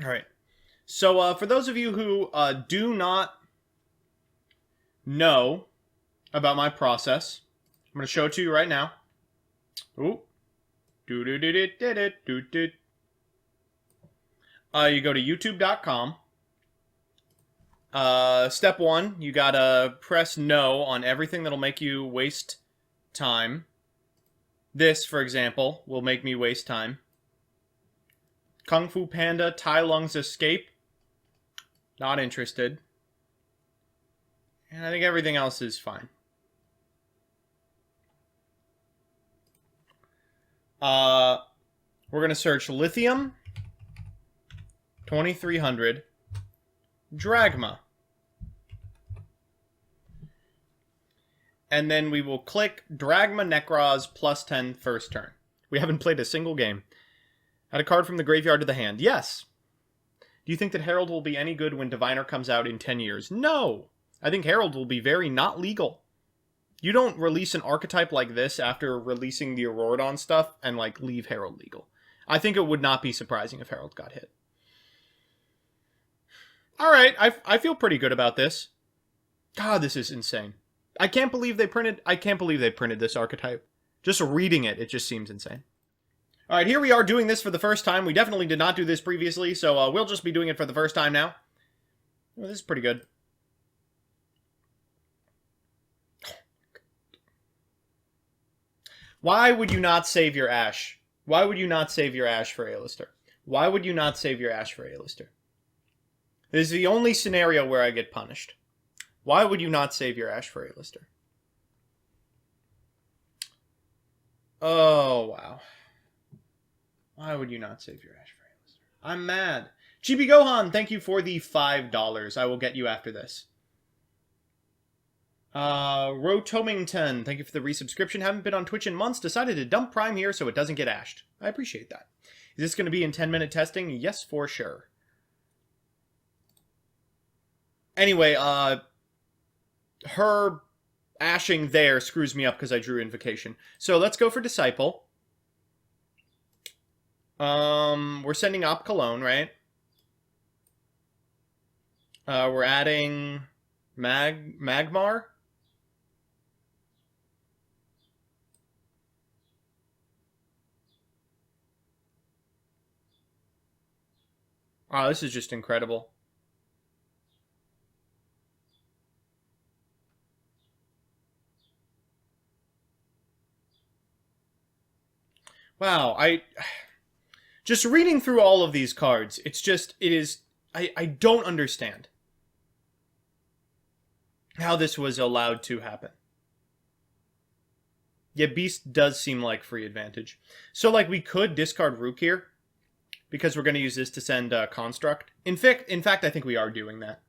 All right. So for those of you who do not know about my process, I'm going to show it to you right now. Ooh. You go to youtube.com. Step one, you gotta press no on everything that'll make you waste time. This, for example, will make me waste time. Kung Fu Panda, Tai Lung's Escape. Not interested. And I think everything else is fine. We're going to search lithium, 2300, dragma. And then we will click Dragma Necroz plus 10 first turn. We haven't played a single game. Add a card from the graveyard to the hand. Yes. Do you think that Herald will be any good when Diviner comes out in 10 years? No. I think Herald will be very not legal. You don't release an archetype like this after releasing the Auroradon stuff and, like, leave Herald legal. I think it would not be surprising if Herald got hit. Alright, I feel pretty good about this. God, this is insane. I can't believe they printed this archetype. Just reading it, it just seems insane. Alright, here we are doing this for the first time. We definitely did not do this previously, so we'll just be doing it for the first time now. Well, this is pretty good. Why would you not save your Ash? Why would you not save your Ash for A-lister? Why would you not save your Ash for A-lister? This is the only scenario where I get punished. Why would you not save your Ash for A-lister? Oh, wow. Why would you not save your Ash for A-lister? I'm mad. Chibi Gohan, thank you for the $5. I will get you after this. Rotomington, thank you for the resubscription. Haven't been on Twitch in months. Decided to dump Prime here so it doesn't get ashed. I appreciate that. Is this going to be in 10-minute testing? Yes, for sure. Anyway, her ashing there screws me up because I drew Invocation. So let's go for Disciple. We're sending Op Cologne, right? We're adding Magmar. Oh, this is just incredible. Wow, just reading through all of these cards, I don't understand how this was allowed to happen. Yeah, Beast does seem like free advantage. So, like, we could discard Rook here, because we're going to use this to send Construct. In fact, I think we are doing that.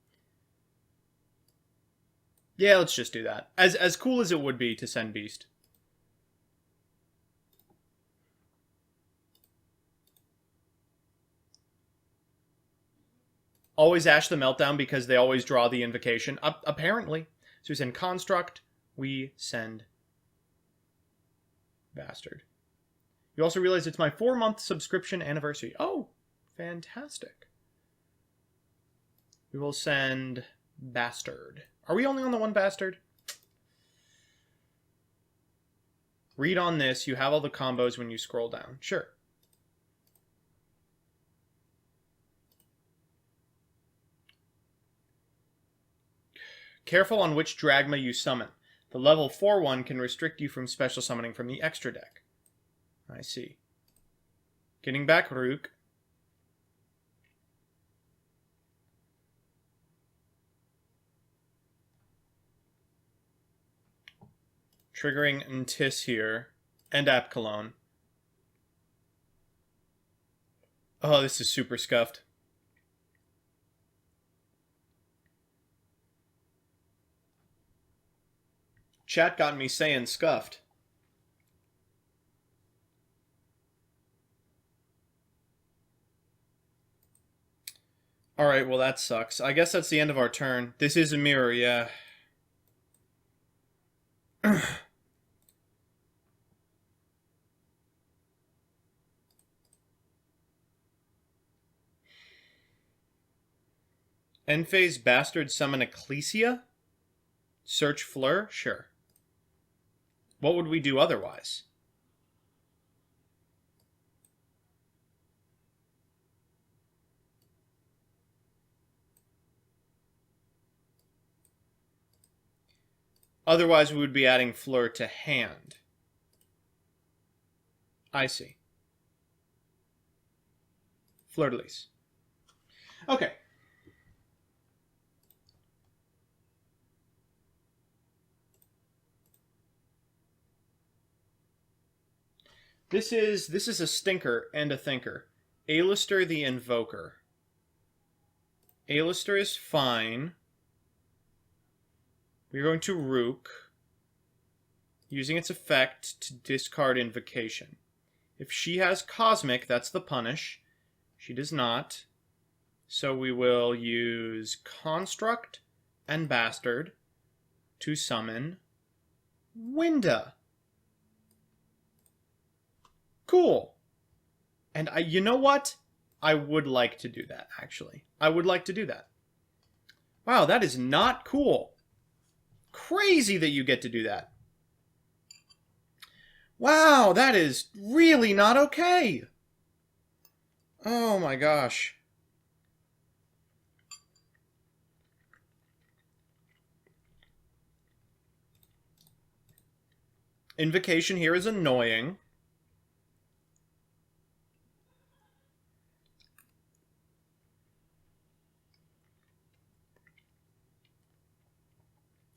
Yeah, let's just do that. As cool as it would be to send Beast. Always Ash the Meltdown because they always draw the Invocation. Apparently. So we send Construct. We send Bastard. You also realize it's my 4-month subscription anniversary. Oh, fantastic. We will send Bastard. Are we only on the one Bastard? Read on this. You have all the combos when you scroll down. Sure. Careful on which Dragma you summon. The level 4 one can restrict you from special summoning from the extra deck. I see. Getting back Rook. Triggering Ntis here. And App Cologne. Oh, this is super scuffed. Chat got me saying scuffed. Alright, well that sucks. I guess that's the end of our turn. This is a mirror, yeah. End phase bastard summon Ecclesia? Search Fleur? Sure. What would we do otherwise? Otherwise, we would be adding Fleur to hand. I see. Fleur-de-lis. Okay. This is a stinker and a thinker. Alistair the Invoker. Alistair is fine. We're going to Rook, using its effect to discard Invocation. If she has Cosmic, that's the punish. She does not. So we will use Construct and Bastard to summon Winda. Cool. And you know what? I would like to do that, actually. I would like to do that. Wow, that is not cool. Crazy that you get to do that. Wow, that is really not okay. Oh my gosh. Invocation here is annoying.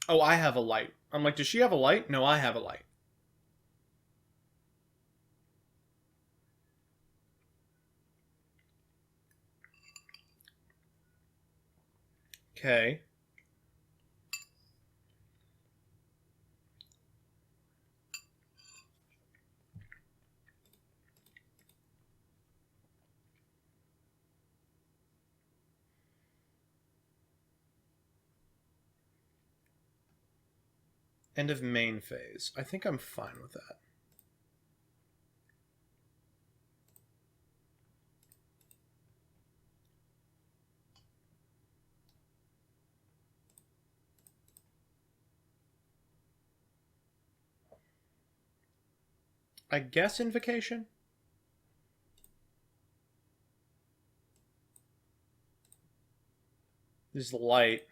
Oh, I have a light. I'm like, does she have a light? No, I have a light. Okay. End of main phase. I think I'm fine with that. I guess Invocation? This is the light.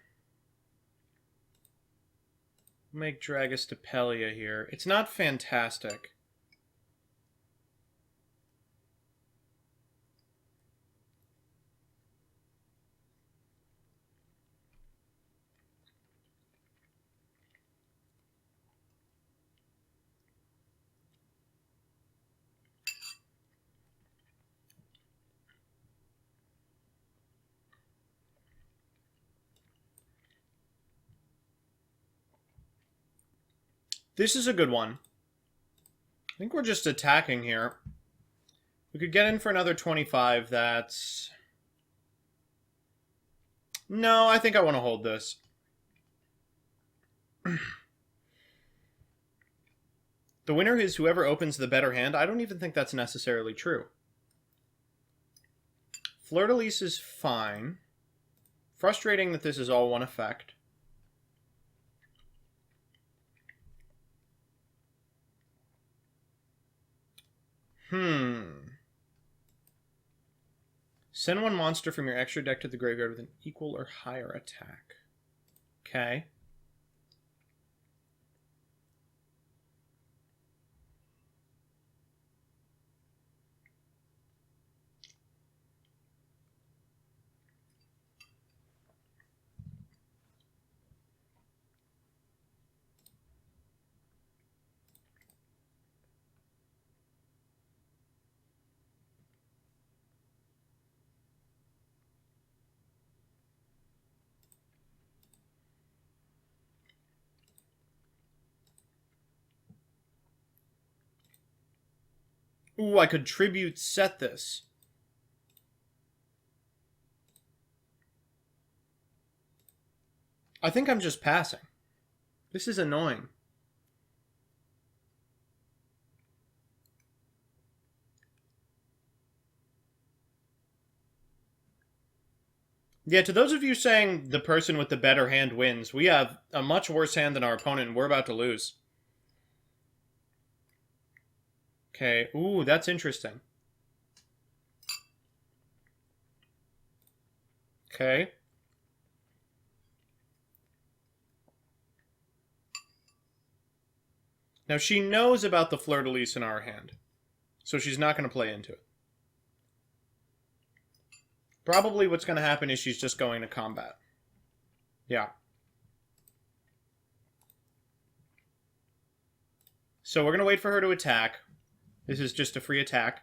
Make Dragus to Pelia here. It's not fantastic. This is a good one. I think we're just attacking here. We could get in for another 25. That's... No, I think I want to hold this. The winner is whoever opens the better hand. I don't even think that's necessarily true. Fleur-de-lis is fine. Frustrating that this is all one effect. Send one monster from your extra deck to the graveyard with an equal or higher attack. Okay. Ooh, I could tribute set this. I think I'm just passing. This is annoying. Yeah, to those of you saying the person with the better hand wins, we have a much worse hand than our opponent, and we're about to lose. Okay, ooh, that's interesting. Okay. Now, she knows about the fleur-de-lis in our hand, so she's not going to play into it. Probably what's going to happen is she's just going to combat. Yeah. So we're going to wait for her to attack. This is just a free attack.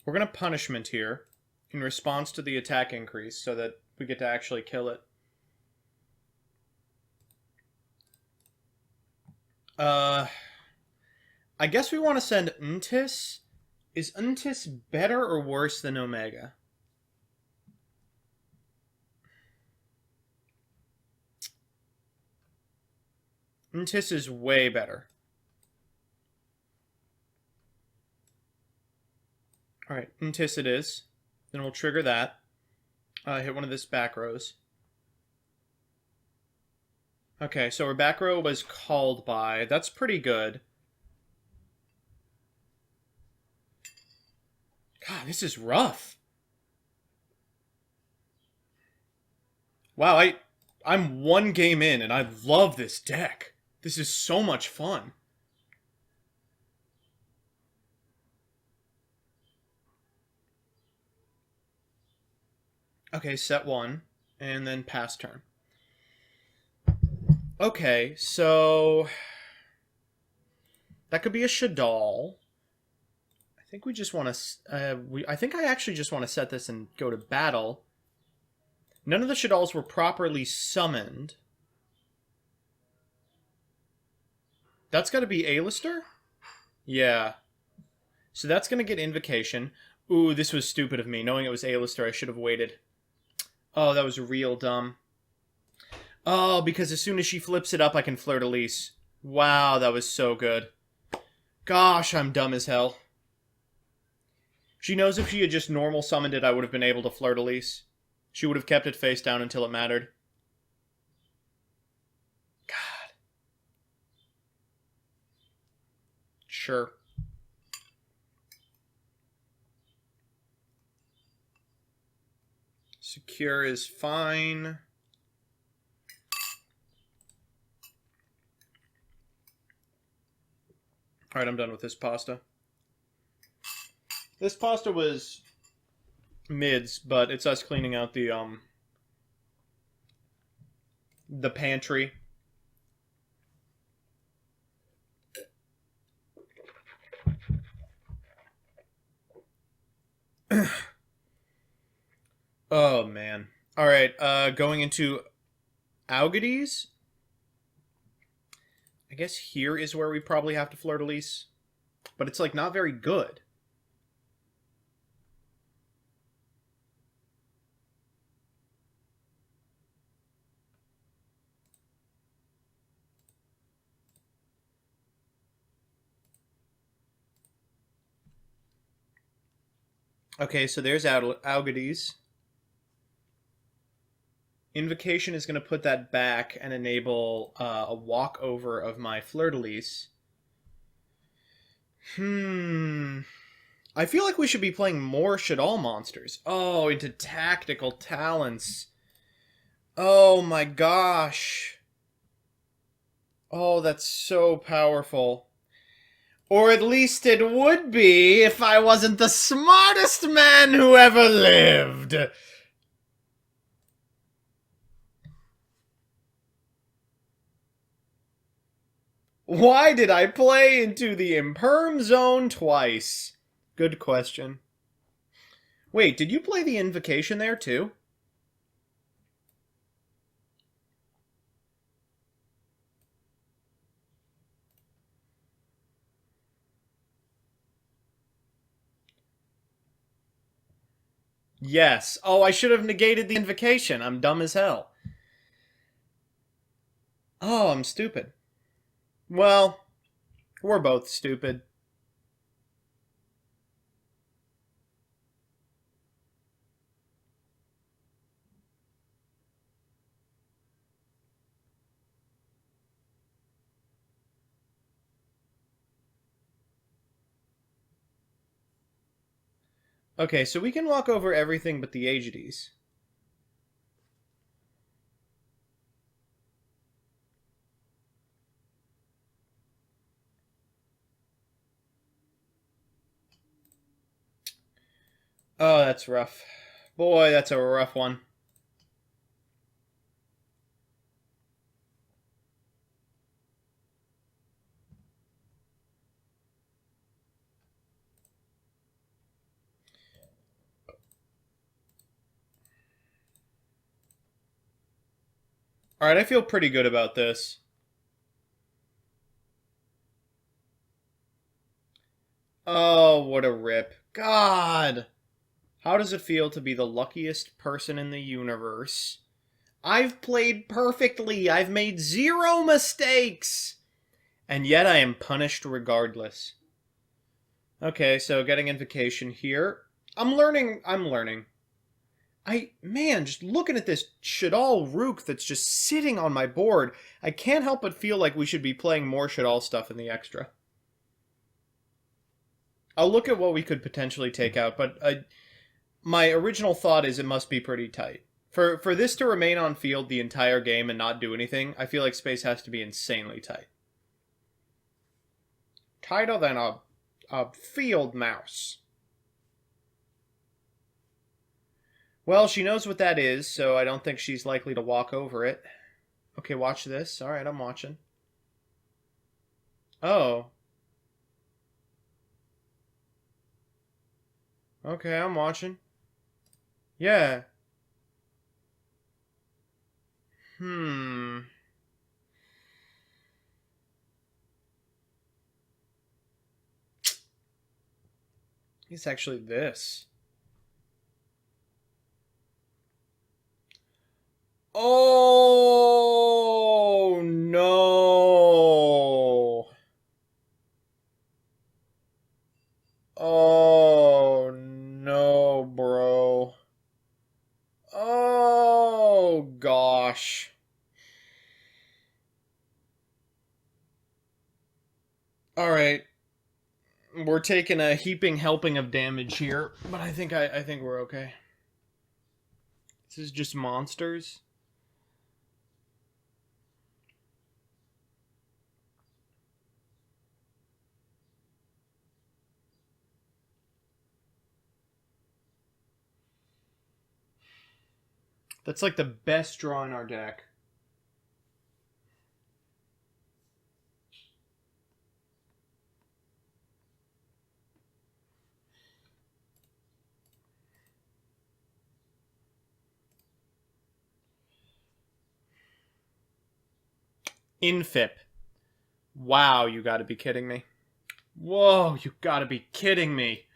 We're going to punishment here in response to the attack increase so that we get to actually kill it. I guess we want to send Untis. Is Untis better or worse than Omega? Untis is way better. Alright, Untis it is. Then we'll trigger that. Hit one of this back rows. Okay, so our back row was called by. That's pretty good. God, this is rough. Wow, I'm one game in and I love this deck. This is so much fun. Okay, set one, and then pass turn. Okay, so that could be a Shadal. I think we just want to. I think I actually just want to set this and go to battle. None of the Shadals were properly summoned. That's got to be A-lister? Yeah. So that's going to get Invocation. Ooh, this was stupid of me. Knowing it was A-lister, I should have waited. Oh, that was real dumb. Oh, because as soon as she flips it up, I can fleur-de-lis. Wow, that was so good. Gosh, I'm dumb as hell. She knows if she had just normal summoned it, I would have been able to fleur-de-lis. She would have kept it face down until it mattered. God. Sure. Secure is fine. Alright, I'm done with this pasta. This pasta was mids, but it's us cleaning out the pantry. Oh, man. Alright, going into Augades. I guess here is where we probably have to fleur-de-lis. But it's, like, not very good. Okay, so there's Augades. Invocation is going to put that back and enable a walkover of my fleur-de-lis. I feel like we should be playing more Shadal monsters. Oh, into tactical talents. Oh my gosh. Oh, that's so powerful. Or at least it would be if I wasn't the smartest man who ever lived. Why did I play into the Imperm Zone twice? Good question. Wait, did you play the Invocation there too? Yes. Oh, I should have negated the Invocation. I'm dumb as hell. Oh, I'm stupid. Well, We're both stupid. Okay, so we can walk over everything but the AGDs. Oh, that's rough. Boy, that's a rough one. Alright, I feel pretty good about this. Oh, what a rip. God! How does it feel to be the luckiest person in the universe? I've played perfectly. I've made 0 mistakes. And yet I am punished regardless. Okay, so getting invocation here. I'm learning. Man, just looking at this Shadal Rook that's just sitting on my board, I can't help but feel like we should be playing more Shadal stuff in the extra. I'll look at what we could potentially take out, but my original thought is it must be pretty tight. For this to remain on field the entire game and not do anything, I feel like space has to be insanely tight. Tighter than a field mouse. Well, she knows what that is, so I don't think she's likely to walk over it. Okay, watch this. Alright, I'm watching. Oh. Okay, I'm watching. Yeah. Hmm. It's actually this. Oh, no. Oh, no, bro. Oh, gosh. Alright. We're taking a heaping helping of damage here, but I think we're okay. This is just monsters. That's like the best draw in our deck. Infip. Wow, you gotta be kidding me. Whoa, you gotta be kidding me.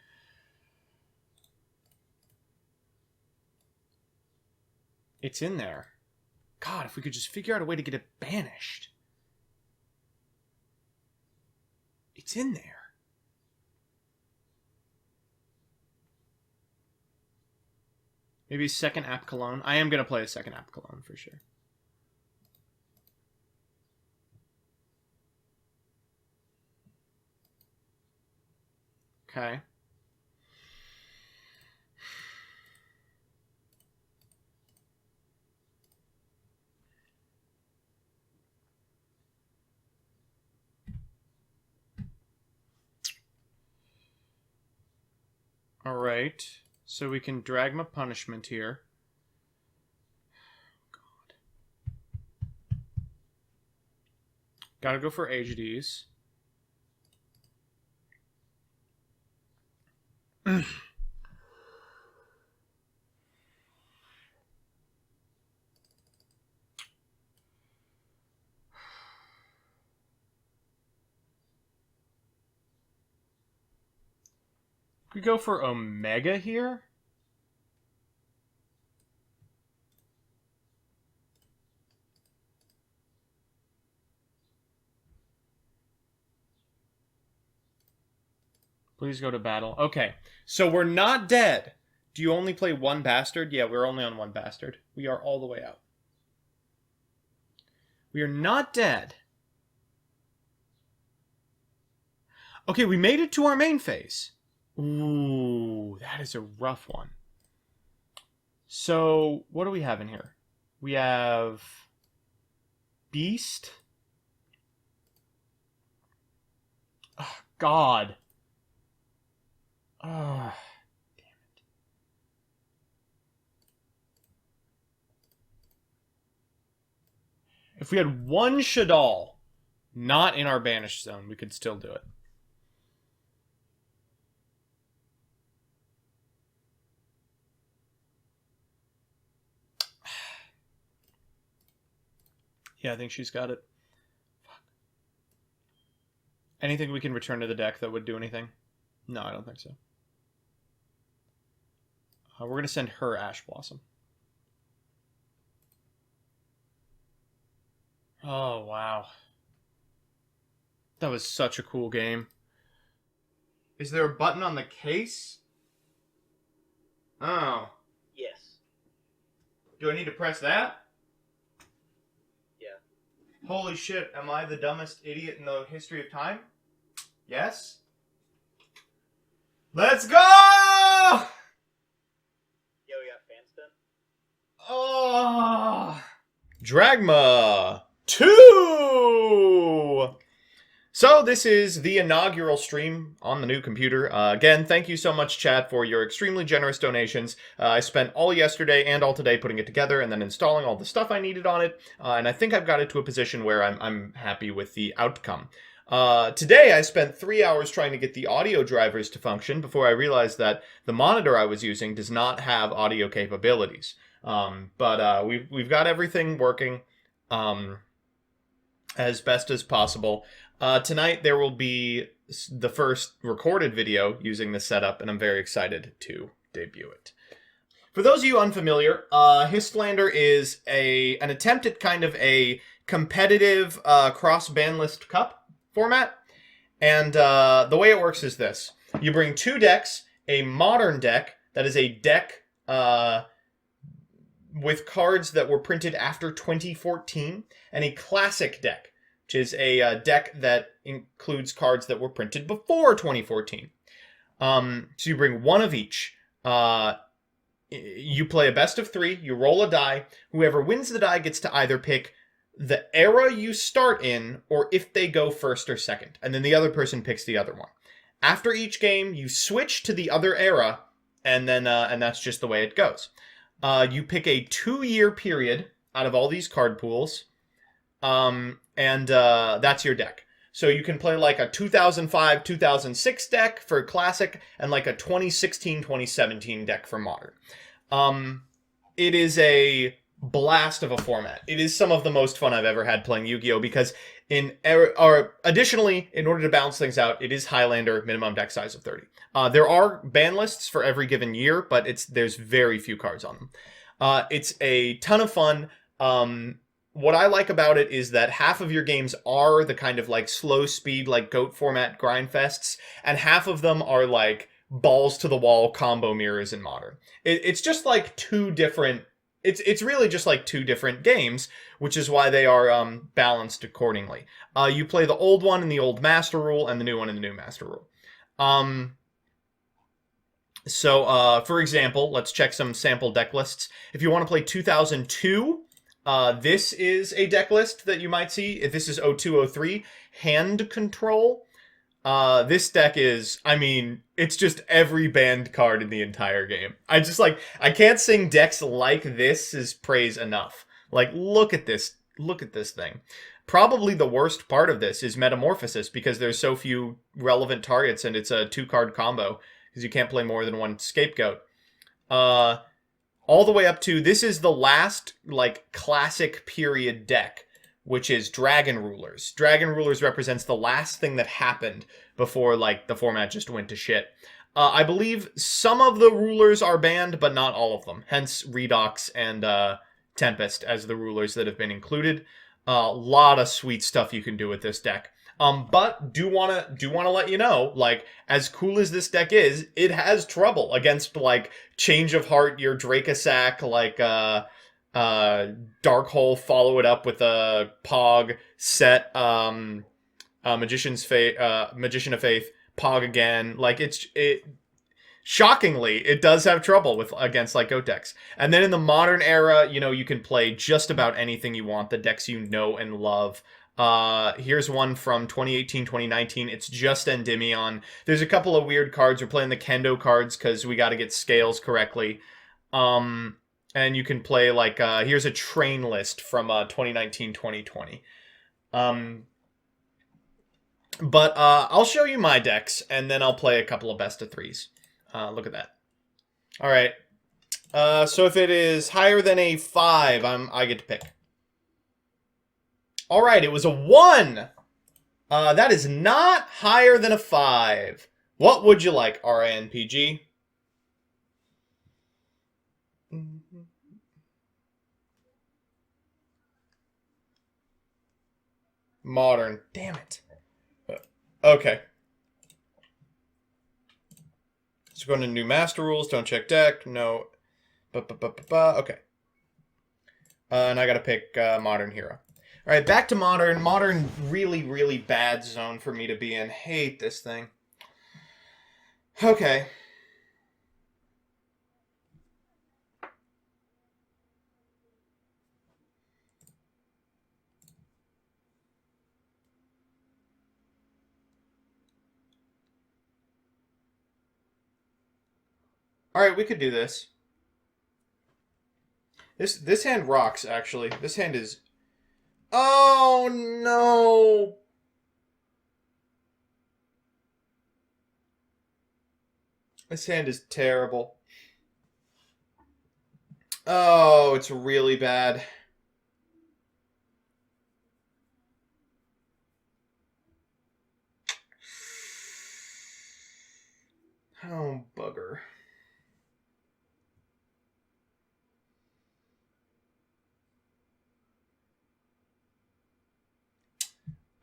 It's in there. God, if we could just figure out a way to get it banished. It's in there. Maybe second app cologne. I am gonna play a second app cologne for sure. Okay. Alright. So we can drag my punishment here. God. Gotta go for HDs. We go for Omega here? Please go to battle. Okay, so we're not dead. Do you only play one bastard? Yeah, we're only on one bastard. We are all the way out. We are not dead. Okay, we made it to our main phase. Ooh, that is a rough one. So, what do we have in here? We have Beast. Oh, God. Oh, damn it. If we had one Shadal not in our banished zone, we could still do it. Yeah, I think she's got it. Fuck. Anything we can return to the deck that would do anything? No, I don't think so. We're going to send her Ash Blossom. Oh, wow. That was such a cool game. Is there a button on the case? Oh. Yes. Do I need to press that? Yeah. Holy shit, am I the dumbest idiot in the history of time? Yes? Let's go! Yo, we got fans done? Oh! Dragma 2! So this is the inaugural stream on the new computer. Again, thank you so much, chat, for your extremely generous donations. I spent all yesterday and all today putting it together and then installing all the stuff I needed on it. And I think I've got it to a position where I'm happy with the outcome. Today I spent 3 hours trying to get the audio drivers to function before I realized that the monitor I was using does not have audio capabilities. But we've got everything working as best as possible. Tonight there will be the first recorded video using this setup, and I'm very excited to debut it. For those of you unfamiliar, Histlander is an attempt at kind of a competitive cross-ban list cup format, and the way it works is this. You bring 2 decks, a modern deck that is a deck with cards that were printed after 2014, and a classic deck, which is a deck that includes cards that were printed before 2014. So you bring one of each. You play a best of 3, you roll a die. Whoever wins the die gets to either pick the era you start in, or if they go first or second. And then the other person picks the other one. After each game, you switch to the other era, and then and that's just the way it goes. You pick a 2-year period out of all these card pools. And that's your deck. So you can play like a 2005-2006 deck for Classic, and like a 2016-2017 deck for Modern. It is a blast of a format. It is some of the most fun I've ever had playing Yu-Gi-Oh! Because additionally, in order to balance things out, it is Highlander, minimum deck size of 30. There are ban lists for every given year, but there's very few cards on them. It's a ton of fun. What I like about it is that half of your games are the kind of like slow speed, like GOAT format grind fests, and half of them are like balls to the wall combo mirrors in Modern. It's just like 2 different. It's really just like 2 different games, which is why they are balanced accordingly. You play the old one in the old Master Rule and the new one in the new Master Rule. So, for example, let's check some sample deck lists. If you want to play 2002. This is a deck list that you might see. If this is 0203, Hand Control. This deck is, I mean, it's just every banned card in the entire game. I can't sing decks like this as praise enough. Like, look at this thing. Probably the worst part of this is Metamorphosis, because there's so few relevant targets, and it's a 2-card combo, because you can't play more than one Scapegoat. All the way up to, this is the last, like, classic period deck, which is Dragon Rulers. Dragon Rulers represents the last thing that happened before, like, the format just went to shit. I believe some of the rulers are banned, but not all of them. Hence, Redox and Tempest as the rulers that have been included. A lot of sweet stuff you can do with this deck. But do wanna let you know, like, as cool as this deck is, it has trouble against like Change of Heart, your Dracosack, like Dark Hole, follow it up with a Pog set, Magician of Faith, Pog again. Like it shockingly, it does have trouble with against like Gotex. And then in the modern era, you know, you can play just about anything you want, the decks you know and love. Here's one from 2018, 2019. It's just Endymion. There's a couple of weird cards. We're playing the Kendo cards because we got to get scales correctly. And you can play like, here's a train list from 2019, 2020. But I'll show you my decks, and then I'll play a couple of best of threes. Look at that. All right. So if it is higher than a 5, I get to pick. All right, it was a 1. That is not higher than a 5. What would you like, RANPG? Modern. Damn it. Okay. So going to new master rules. Don't check deck. No. Okay. And I got to pick modern hero. All right, back to modern. Modern, really, really bad zone for me to be in. Hate this thing. Okay. All right, we could do this. This hand rocks, actually. This hand is... Oh, no! This hand is terrible. Oh, it's really bad. Oh, bugger.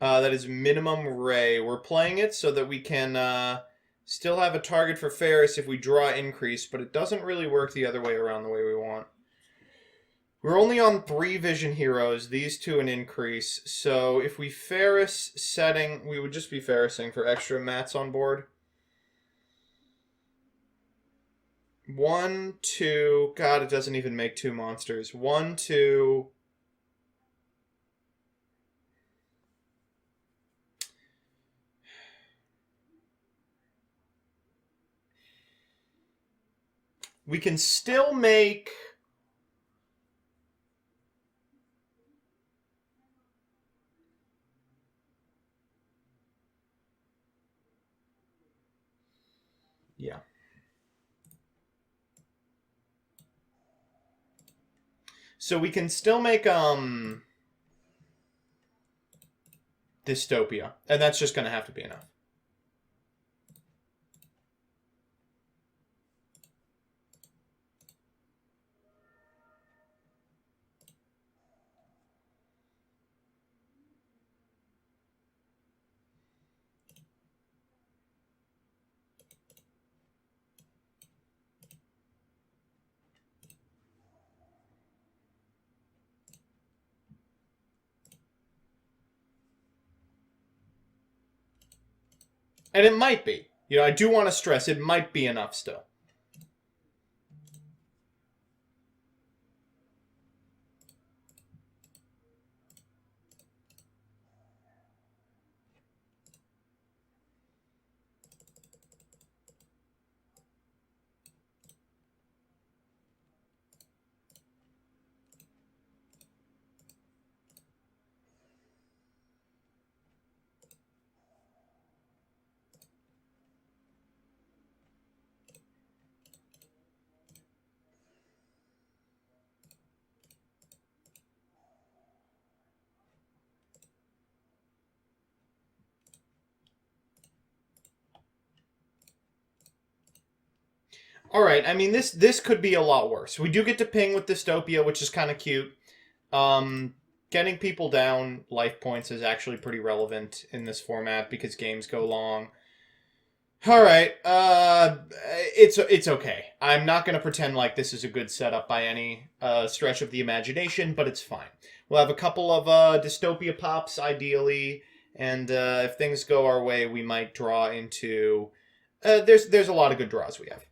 That is minimum Ray. We're playing it so that we can still have a target for Ferris if we draw increase, but it doesn't really work the other way around the way we want. We're only on 3 vision heroes, these 2 an increase, so if we Ferris setting, we would just be Ferrising for extra mats on board. 1, 2, God, it doesn't even make 2 monsters. 1, 2... We can still make... Yeah. So we can still make Dystopia, and that's just going to have to be enough. And it might be. You know, I do want to stress, it might be enough still. All right, I mean, this could be a lot worse. We do get to ping with Dystopia, which is kind of cute. Getting people down life points is actually pretty relevant in this format because games go long. All right, it's okay. I'm not going to pretend like this is a good setup by any stretch of the imagination, but it's fine. We'll have a couple of dystopia pops, ideally, and if things go our way, we might draw into... there's a lot of good draws we have.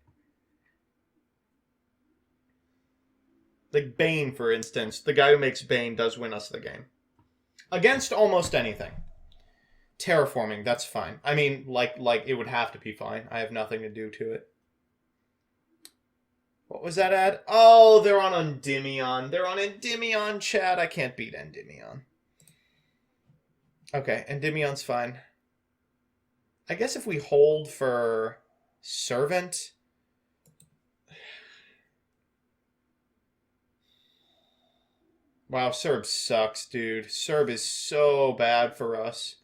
Like Bane, for instance. The guy who makes Bane does win us the game. Against almost anything. Terraforming, that's fine. I mean, like it would have to be fine. I have nothing to do to it. What was that ad? Oh, they're on Endymion. They're on Endymion, chat. I can't beat Endymion. Okay, Endymion's fine. I guess if we hold for Servant... Wow, Serb sucks, dude. Serb is so bad for us.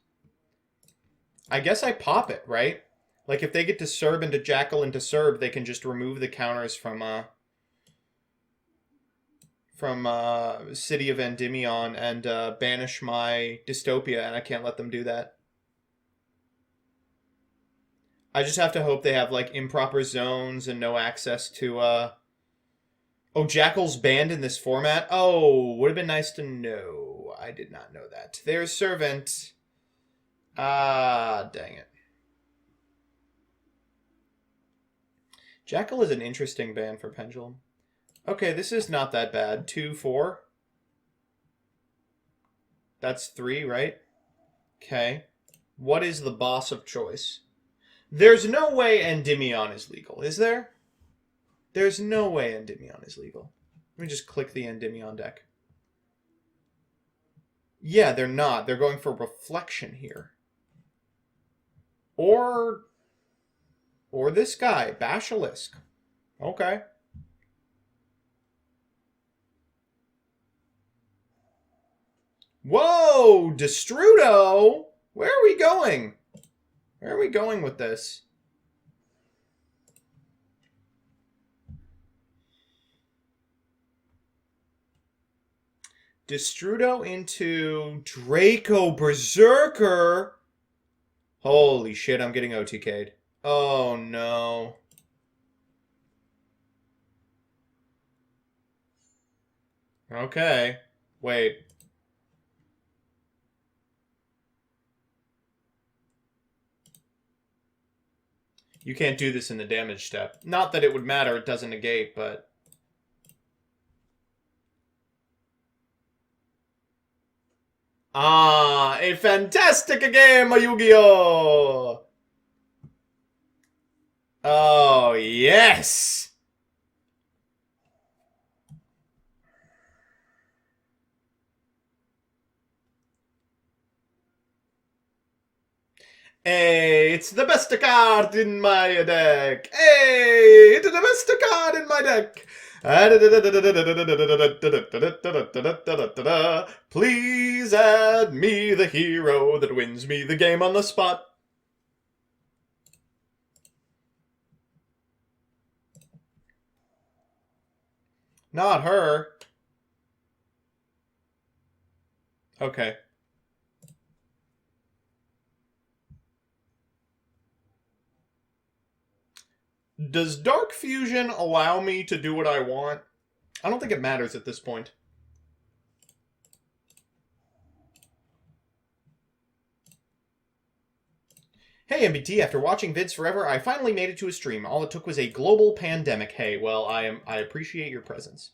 I guess I pop it, right? Like, if they get to Serb into Jackal into Serb, they can just remove the counters from City of Endymion and banish my Dystopia, and I can't let them do that. I just have to hope they have, like, improper zones and no access to, Oh, Jackal's banned in this format? Oh, would have been nice to know. I did not know that. There's Servant. Ah, dang it. Jackal is an interesting ban for Pendulum. Okay, this is not that bad. 2, 4. That's 3, right? Okay. What is the boss of choice? There's no way Endymion is legal, is there? There's no way Endymion is legal. Let me just click the Endymion deck. Yeah, they're not. They're going for Reflection here. Or this guy, Basilisk. Okay. Whoa, Destrudo! Where are we going? Where are we going with this? Destrudo into Draco Berserker. Holy shit, I'm getting OTK'd. Oh no. Okay. Wait. You can't do this in the damage step. Not that it would matter, it doesn't negate, but... Ah, a fantastic game, Yu-Gi-Oh! Oh, yes! Hey, it's the best card in my deck! Hey, it's the best card in my deck! Please add me the hero that wins me the game on the spot. Not her. Okay. Does Dark Fusion allow me to do what I want? I don't think it matters at this point. Hey MBT, after watching vids forever, I finally made it to a stream. All it took was a global pandemic. Hey, well, I appreciate your presence.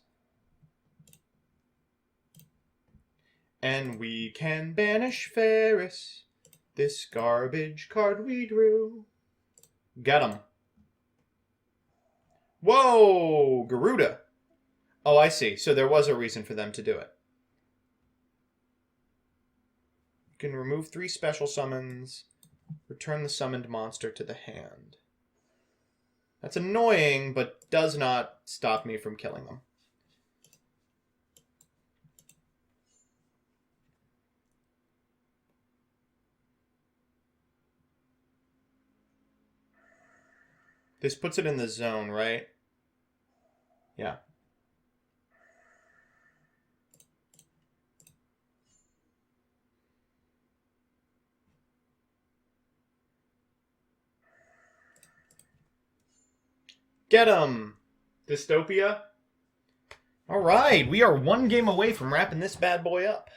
And we can banish Ferris, this garbage card we drew. Get him. Whoa, Garuda. Oh, I see. So there was a reason for them to do it. You can remove 3 special summons. Return the summoned monster to the hand. That's annoying, but does not stop me from killing them. This puts it in the zone, right? Yeah. Get 'em! Dystopia. Alright, we are one game away from wrapping this bad boy up.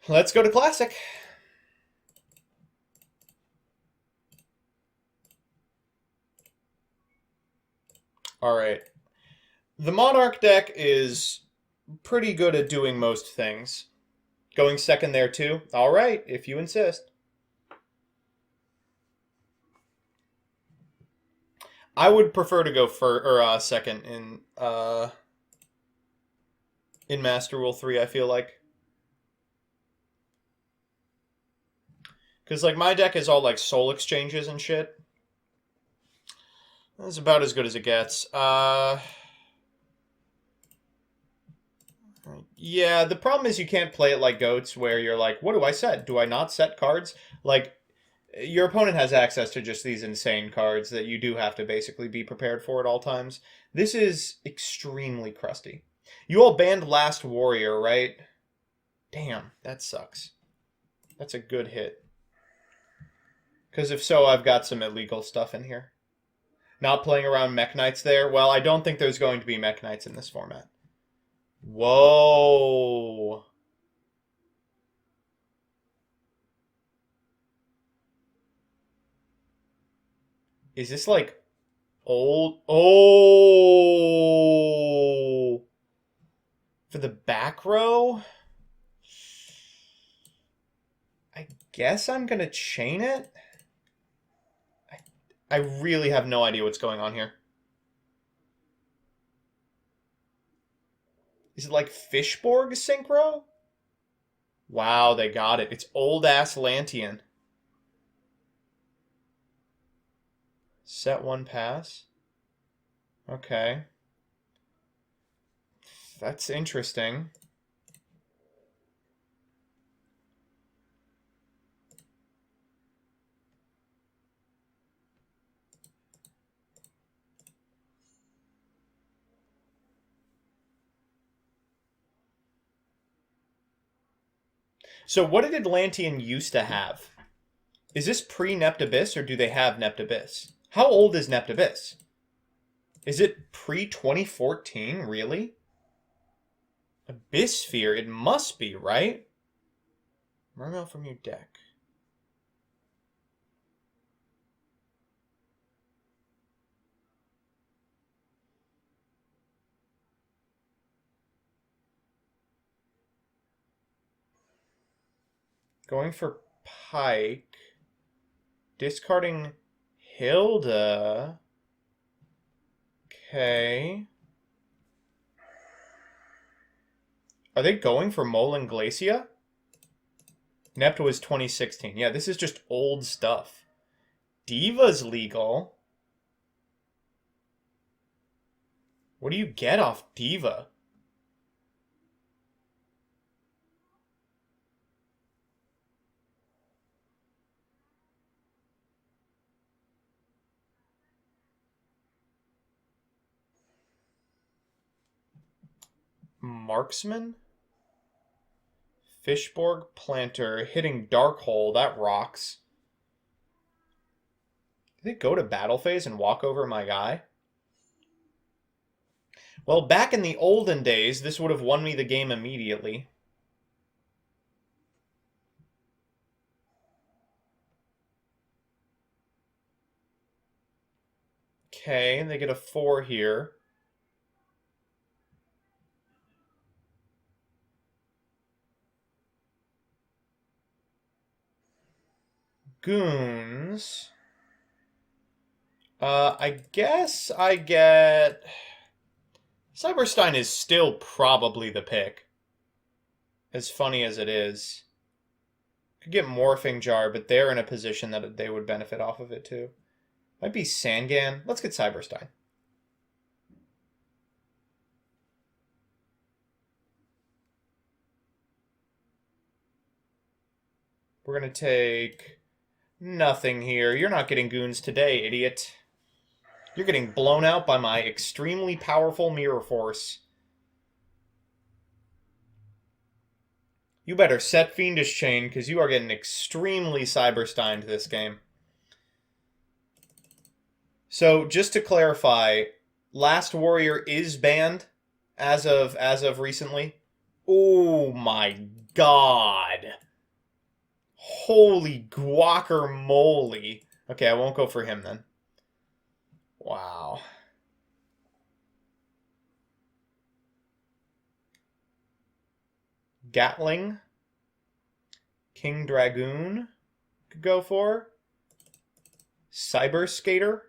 Let's go to Classic. Alright. The Monarch deck is pretty good at doing most things. Going second there too? Alright, if you insist. I would prefer to go second in Master Rule 3, I feel like. Because, like, my deck is all, like, soul exchanges and shit. That's about as good as it gets. Yeah, the problem is you can't play it like Goats, where you're like, what do I set? Do I not set cards? Like, your opponent has access to just these insane cards that you do have to basically be prepared for at all times. This is extremely crusty. You all banned Last Warrior, right? Damn, that sucks. That's a good hit. Because if so, I've got some illegal stuff in here. Not playing around Mech Knights there? Well, I don't think there's going to be Mech Knights in this format. Whoa. Is this like old? Oh. For the back row? I guess I'm going to chain it. I really have no idea what's going on here. Is it like Fishborg Synchro? Wow, they got it. It's old-ass Lantean. Set one pass. Okay. That's interesting. So what did Atlantean used to have? Is this pre-Nept Abyss, or do they have Nept Abyss? How old is Nept Abyss? Is it pre-2014, really? Abyss Sphere, it must be, right? Mermail from your deck. Going for Pike. Discarding Hilda. Okay. Are they going for Molan Glacia? Nept was 2016. Yeah, this is just old stuff. Diva's legal. What do you get off Diva? Marksman? Fishborg Planter hitting Dark Hole. That rocks. Did they go to battle phase and walk over my guy? Well, back in the olden days, this would have won me the game immediately. Okay, they get a 4 here. Goons. I guess I get... Cyberstein is still probably the pick. As funny as it is. Could get Morphing Jar, but they're in a position that they would benefit off of it too. Might be Sangan. Let's get Cyberstein. We're going to take nothing here. You're not getting goons today, idiot. You're getting blown out by my extremely powerful Mirror Force. You better set Fiendish Chain, because you are getting extremely Cybersteined this game. So just to clarify, Last Warrior is banned as of recently. Oh my god. Holy guacamole. Okay, I won't go for him then. Wow. Gatling. King Dragoon could go for. Cyber Skater.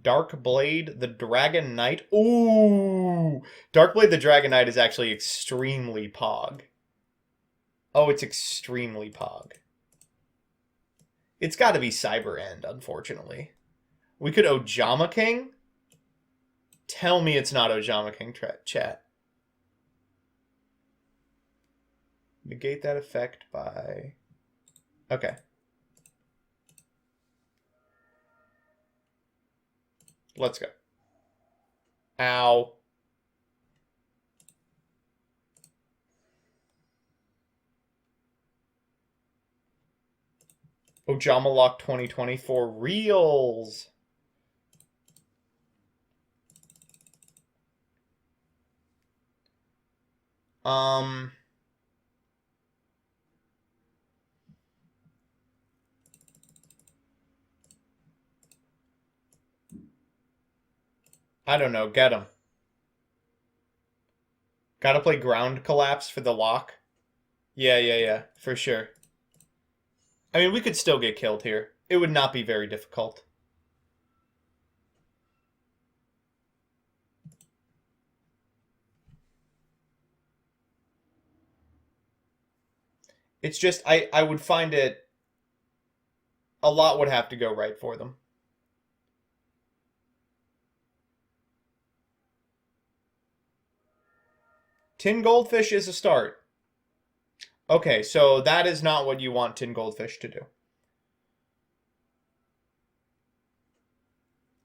Dark Blade the Dragon Knight. Ooh! Dark Blade the Dragon Knight is actually extremely pog. Oh, it's extremely pog. It's got to be Cyber End, unfortunately. We could Ojama King? Tell me it's not Ojama King, chat. Negate that effect by... Okay. Let's go. Ow. Ojama Lock 2020 for reals. I don't know. Get him. Gotta play Ground Collapse for the lock. Yeah, for sure. I mean, we could still get killed here. It would not be very difficult. It's just, I would find it... A lot would have to go right for them. Tin Goldfish is a start. Okay, so that is not what you want Tin Goldfish to do.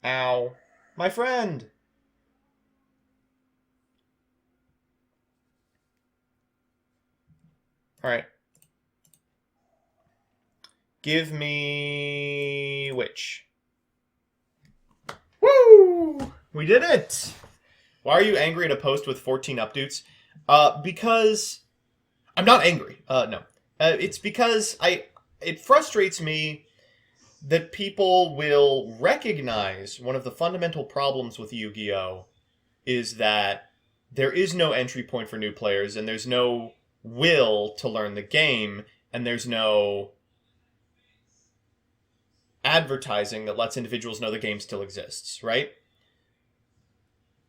Ow. My friend! Alright. Give me... Witch. Woo! We did it! Why are you angry at a post with 14 updates? Because... I'm not angry. No. It's because it frustrates me that people will recognize one of the fundamental problems with Yu-Gi-Oh! Is that there is no entry point for new players, and there's no will to learn the game, and there's no advertising that lets individuals know the game still exists, right?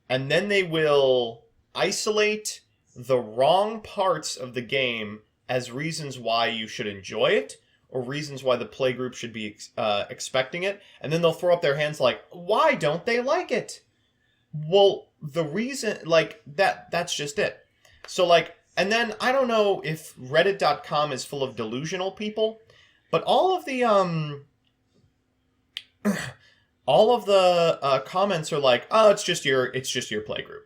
And then they will isolate the wrong parts of the game as reasons why you should enjoy it, or reasons why the playgroup should be expecting it, and then they'll throw up their hands like, why don't they like it? Well, the reason, like, that's just it. So, like, and then, I don't know if Reddit.com is full of delusional people, but all of the comments are like, oh, it's just your playgroup.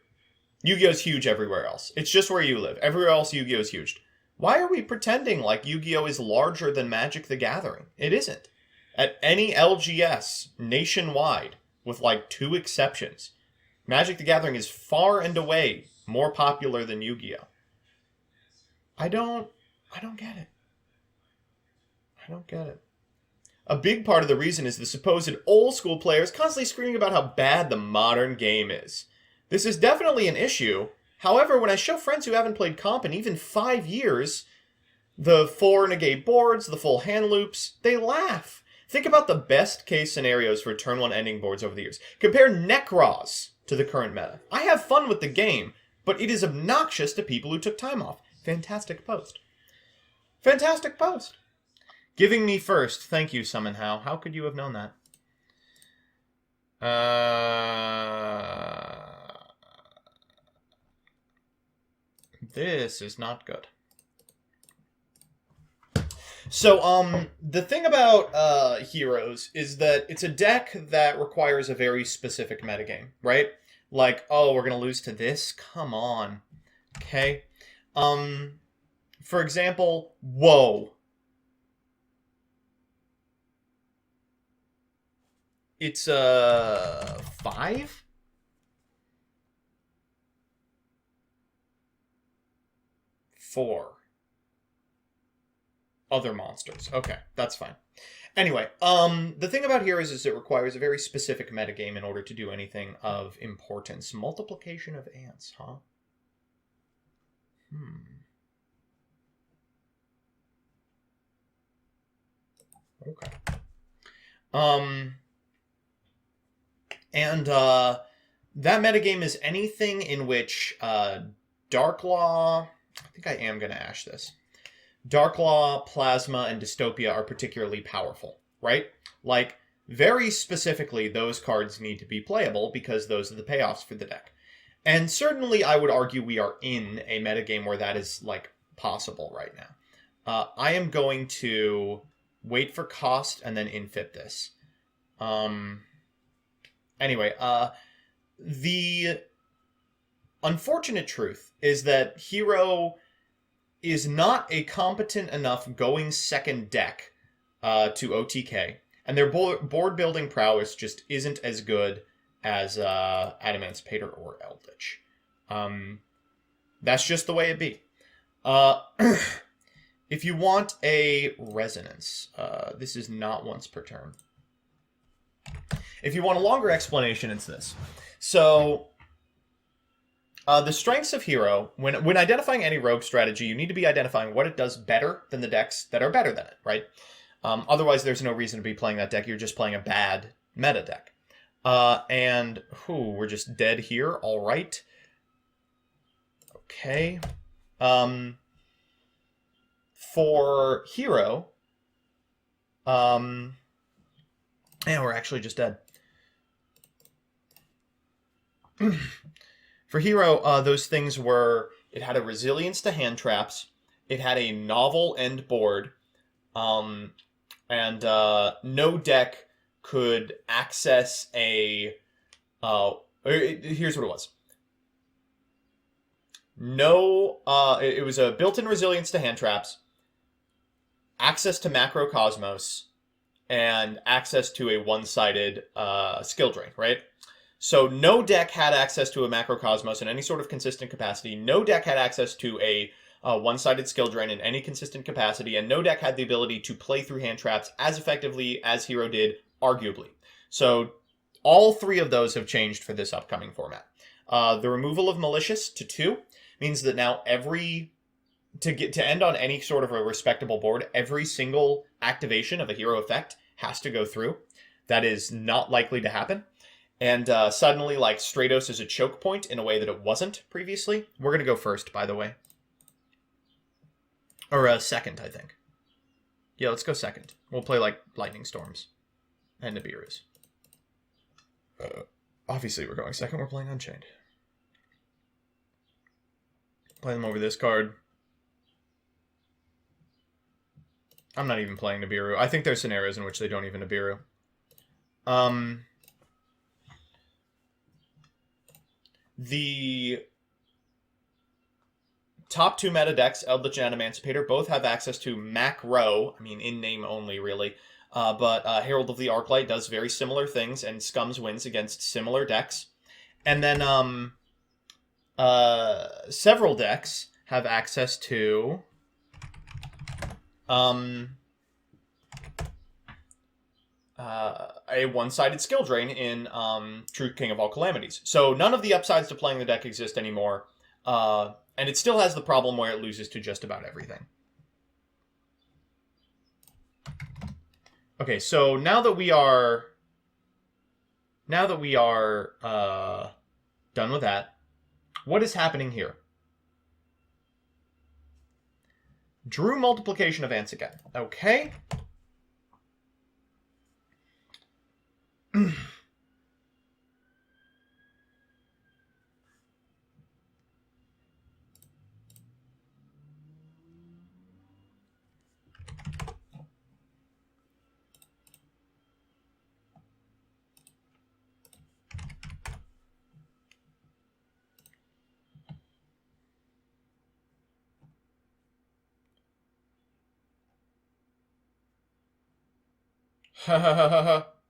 Yu-Gi-Oh's huge everywhere else. It's just where you live. Everywhere else, Yu-Gi-Oh's huge. Why are we pretending like Yu-Gi-Oh is larger than Magic the Gathering? It isn't. At any LGS nationwide, with like 2 exceptions, Magic the Gathering is far and away more popular than Yu-Gi-Oh. I don't get it. I don't get it. A big part of the reason is the supposed old school players constantly screaming about how bad the modern game is. This is definitely an issue. However, when I show friends who haven't played comp in even 5 years, the 4 negate boards, the full hand loops, they laugh. Think about the best case scenarios for turn 1 ending boards over the years. Compare Necros to the current meta. I have fun with the game, but it is obnoxious to people who took time off. Fantastic post. Fantastic post. Giving me first. Thank you, Summon How. How could you have known that? This is not good. So, the thing about Heroes is that it's a deck that requires a very specific metagame, right? Like, oh, we're gonna lose to this? Come on. Okay? For example, whoa. It's 5? 4 other monsters. Okay, that's fine. Anyway, the thing about here is it requires a very specific metagame in order to do anything of importance. Multiplication of ants, huh? Okay. And that metagame is anything in which Dark Law. I think I am going to ash this. Dark Law, Plasma, and Dystopia are particularly powerful, right? Like, very specifically, those cards need to be playable because those are the payoffs for the deck. And certainly, I would argue we are in a metagame where that is, like, possible right now. I am going to wait for cost and then infit this. Anyway, the unfortunate truth is that Hero is not a competent enough going second deck to OTK, and their board building prowess just isn't as good as Adamancipator or Eldritch. That's just the way it be. If you want a resonance, this is not once per turn. If you want a longer explanation, it's this. So, the strengths of Hero, when identifying any rogue strategy, you need to be identifying what it does better than the decks that are better than it, right? Otherwise, there's no reason to be playing that deck. You're just playing a bad meta deck. We're just dead here. All right. Okay. For Hero, we're actually just dead. For Hero, those things were, it had a resilience to hand traps, it had a novel end board, and no deck could access a... here's what it was. It was a built-in resilience to hand traps, access to Macrocosmos, and access to a one-sided skill drain, right? So no deck had access to a Macrocosmos in any sort of consistent capacity. No deck had access to a one-sided skill drain in any consistent capacity. And no deck had the ability to play through hand traps as effectively as Hero did, arguably. So all three of those have changed for this upcoming format. The removal of Malicious to 2 means that now to end on any sort of a respectable board, every single activation of a hero effect has to go through. That is not likely to happen. And suddenly, like, Stratos is a choke point in a way that it wasn't previously. We're going to go first, by the way. Or second, I think. Yeah, let's go second. We'll play, like, Lightning Storms and Nibiru's. Obviously, we're going second. We're playing Unchained. Play them over this card. I'm not even playing Nibiru. I think there's scenarios in which they don't even Nibiru. The top 2 meta decks, Eldritch and Emancipator, both have access to Macro, I mean, in name only, really. But Herald of the Arclight does very similar things, and Scums wins against similar decks. And then several decks have access to a one-sided skill drain in True King of All Calamities. So none of the upsides to playing the deck exist anymore, and it still has the problem where it loses to just about everything. Okay, so now that we are done with that, what is happening here? Drew multiplication of ants again. Okay.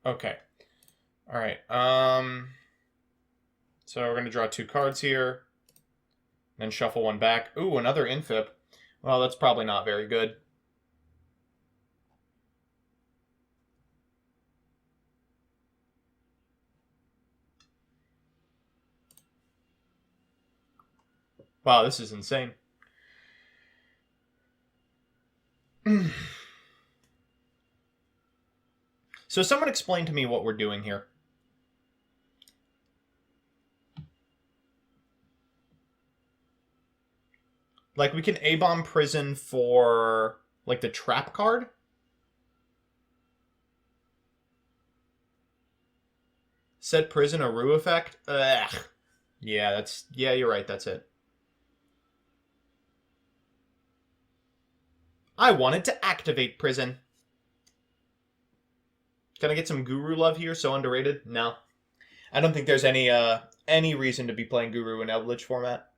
Okay. All right. So we're going to draw 2 cards here. Then shuffle 1 back. Ooh, another infip. Well, that's probably not very good. Wow, this is insane. So someone explain to me what we're doing here. Like, we can A-bomb prison for, like, the trap card? Set prison a Rue effect? Ugh. Yeah, you're right, that's it. I wanted to activate prison. Can I get some Guru love here? So underrated? No. I don't think there's any reason to be playing Guru in Eldritch format.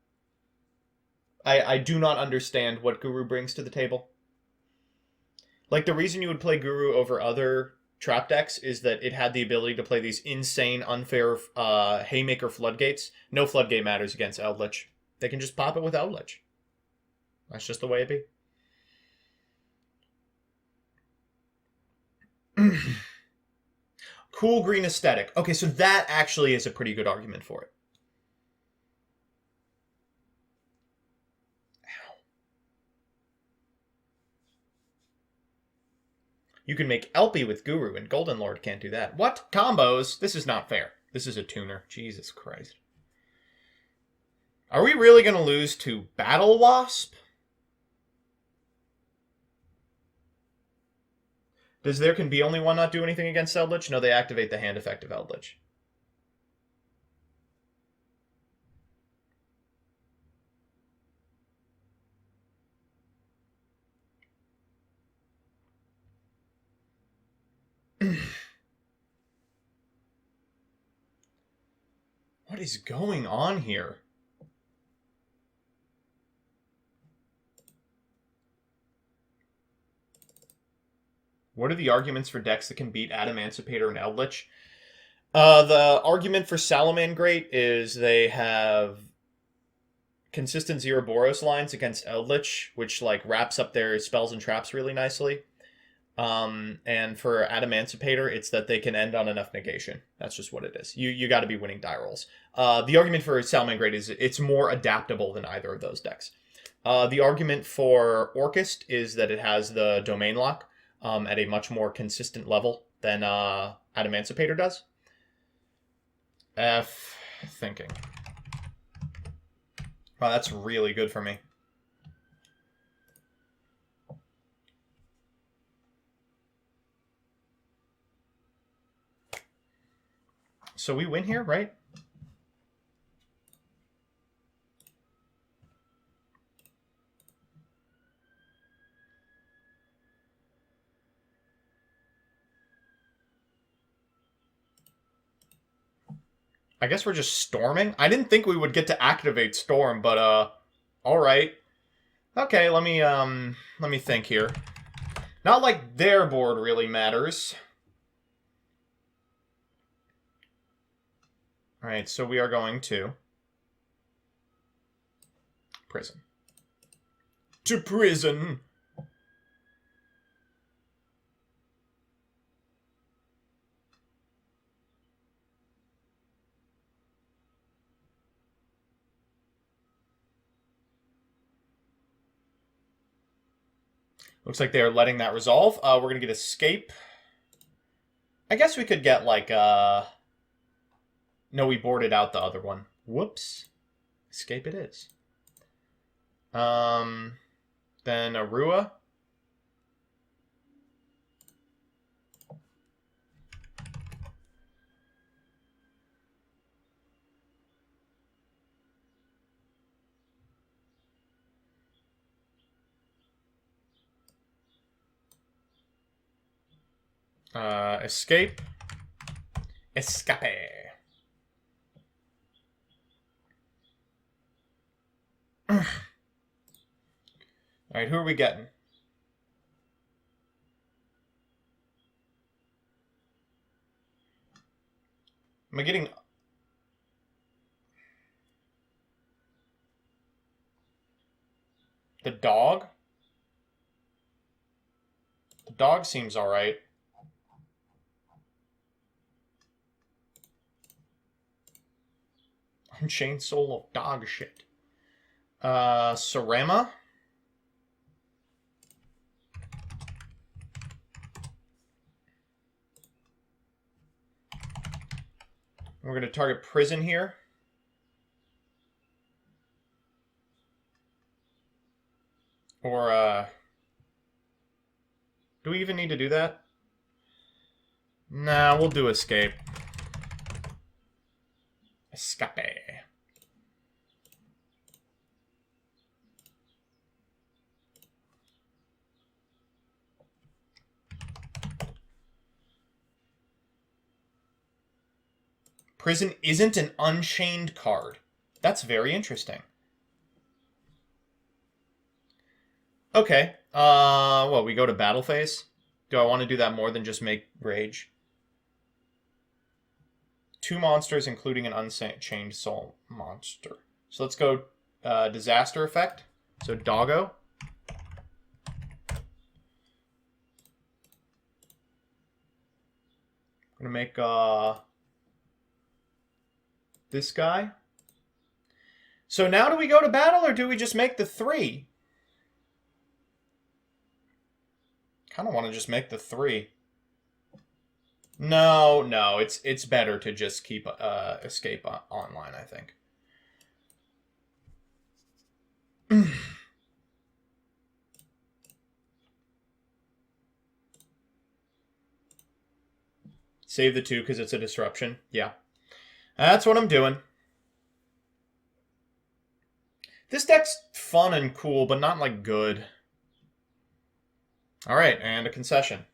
I do not understand what Guru brings to the table. Like, the reason you would play Guru over other trap decks is that it had the ability to play these insane, unfair Haymaker floodgates. No floodgate matters against Eldritch. They can just pop it with Eldritch. That's just the way it be. Cool green aesthetic. Okay, so that actually is a pretty good argument for it. Ow. You can make Elpie with Guru, and Golden Lord can't do that. What? Combos? This is not fair. This is a tuner. Jesus Christ. Are we really going to lose to Battle Wasp? Does there can be only one not do anything against Eldritch? No, they activate the hand effect of Eldritch. What is going on here? What are the arguments for decks that can beat Adamancipator and Eldritch? The argument for Salamangreat is they have consistent Zero-Boros lines against Eldritch, which like wraps up their spells and traps really nicely. And for Adamancipator, it's that they can end on enough negation. That's just what it is. You got to be winning die rolls. The argument for Salamangreat is it's more adaptable than either of those decks. The argument for Orchist is that it has the domain lock at a much more consistent level than Adamancipator does. Thinking. Wow, that's really good for me. So we win here, right? I guess we're just storming. I didn't think we would get to activate storm, but all right. Okay, let me think here. Not like their board really matters. All right, so we are going to prison. To prison. Looks like they are letting that resolve. We're going to get escape. I guess we could get like, no, we boarded out the other one. Whoops. Escape it is. Then Arua. Escape. Escape. Alright, who are we getting? Am I getting... The dog? The dog seems alright. Unchained Soul of dog shit. Sarama? We're going to target prison here. Or, do we even need to do that? Nah, we'll do escape. Escape. Prison isn't an unchained card. That's very interesting. Okay. Well, we go to battle phase? Do I want to do that more than just make rage? 2 monsters, including an unchained soul monster. So let's go disaster effect. So doggo. I'm going to make this guy. So now do we go to battle or do we just make the 3? Kind of want to just make the 3. No, it's better to just keep escape online, I think. Save the 2 because it's a disruption. Yeah. That's what I'm doing. This deck's fun and cool, but not, like, good. Alright, and a concession.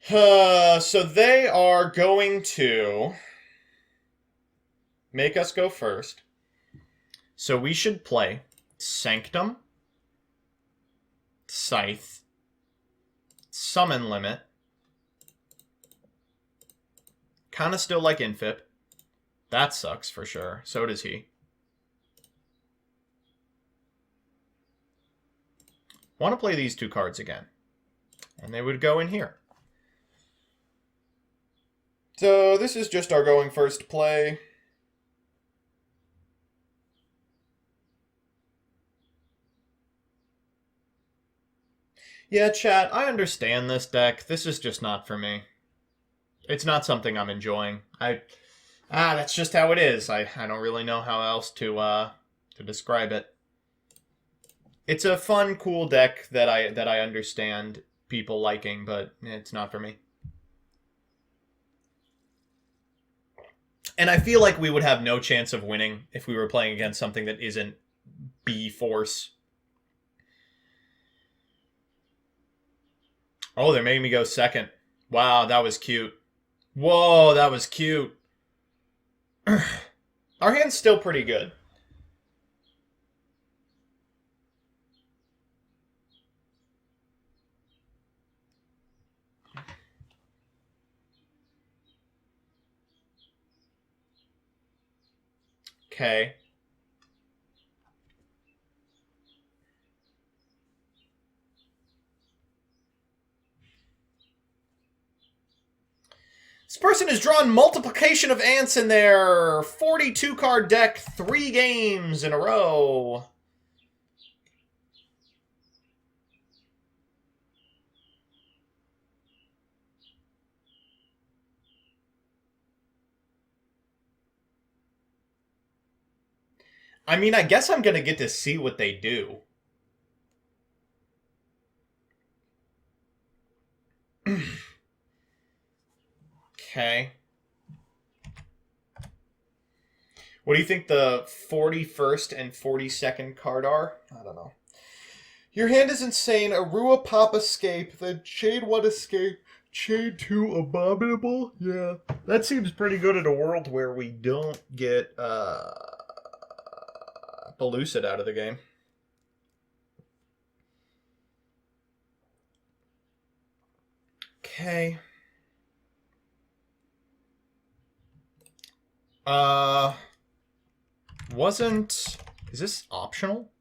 So they are going to make us go first. So we should play Sanctum, Scythe, Summon Limit. Kind of still like Infip. That sucks for sure. So does he. Want to play these 2 cards again. And they would go in here. So this is just our going first play. Yeah, chat, I understand this deck. This is just not for me. It's not something I'm enjoying. That's just how it is. I don't really know how else to describe it. It's a fun, cool deck that I understand people liking, but it's not for me. And I feel like we would have no chance of winning if we were playing against something that isn't B-Force. Oh, they're making me go second. Wow, that was cute. Whoa, that was cute. Our hand's still pretty good. Okay. This person has drawn multiplication of ants in their 42 card deck 3 games in a row. I mean, I guess I'm going to get to see what they do. Okay. What do you think the 41st and 42nd card are? I don't know. Your hand is insane. Arua Pop Escape. The Shade 1 Escape. Shade 2 Abominable. Yeah. That seems pretty good in a world where we don't get Pellucid out of the game. Okay. Wasn't... Is this optional?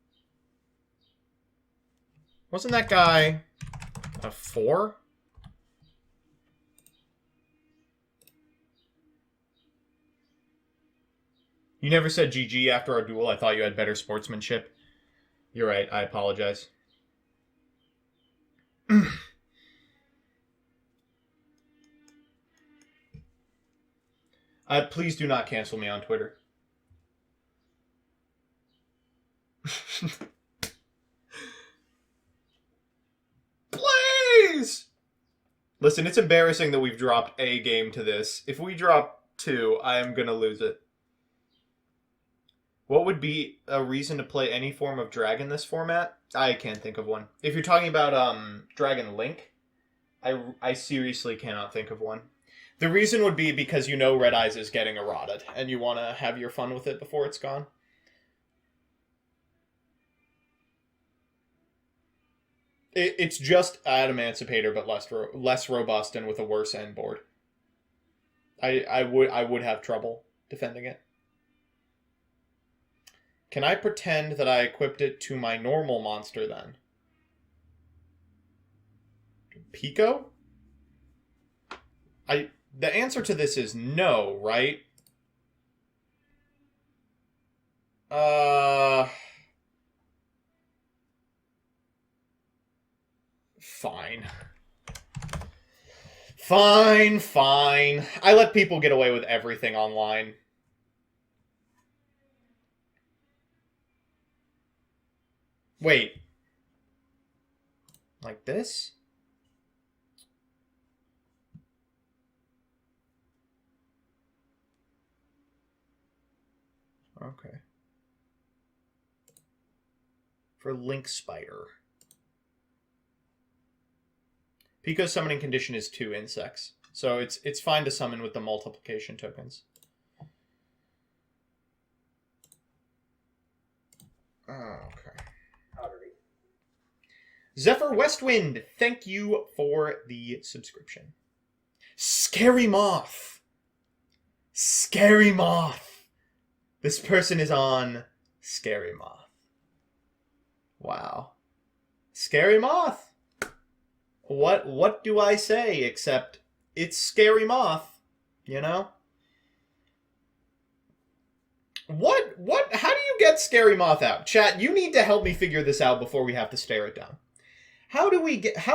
Wasn't that guy a 4? You never said GG after our duel. I thought you had better sportsmanship. You're right. I apologize. Please do not cancel me on Twitter. Please! Listen, it's embarrassing that we've dropped a game to this. If we drop 2, I am going to lose it. What would be a reason to play any form of dragon this format? I can't think of one. If you're talking about Dragon Link, I seriously cannot think of one. The reason would be because you know Red Eyes is getting eroded, and you want to have your fun with it before it's gone. It's just Adamantipator, but less robust and with a worse end board. I would have trouble defending it. Can I pretend that I equipped it to my normal monster then? Pico? The answer to this is no, right? Fine. Fine. I let people get away with everything online. Wait. Like this? Okay. For Link Spider. Pico's summoning condition is 2 insects. So it's fine to summon with the multiplication tokens. Okay. Zephyr Westwind, thank you for the subscription. Scary Moth. Scary Moth. This person is on Scary Moth. Wow. Scary Moth. What do I say except it's Scary Moth, you know? How do you get Scary Moth out? Chat, you need to help me figure this out before we have to stare it down. How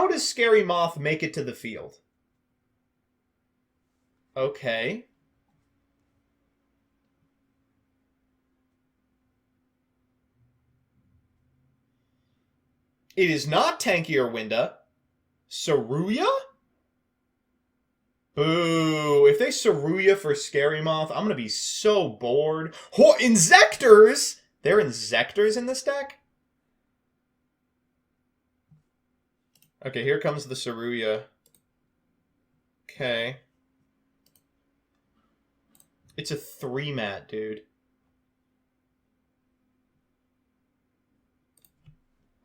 does Scary Moth make it to the field? Okay. It is not Tanky or Winda. Saruya? Boo. If they Saruya for Scary Moth, I'm going to be so bored. Oh, Insectors! There are Insectors in this deck? Okay, here comes the Saruya. Okay. It's a 3-mat, dude.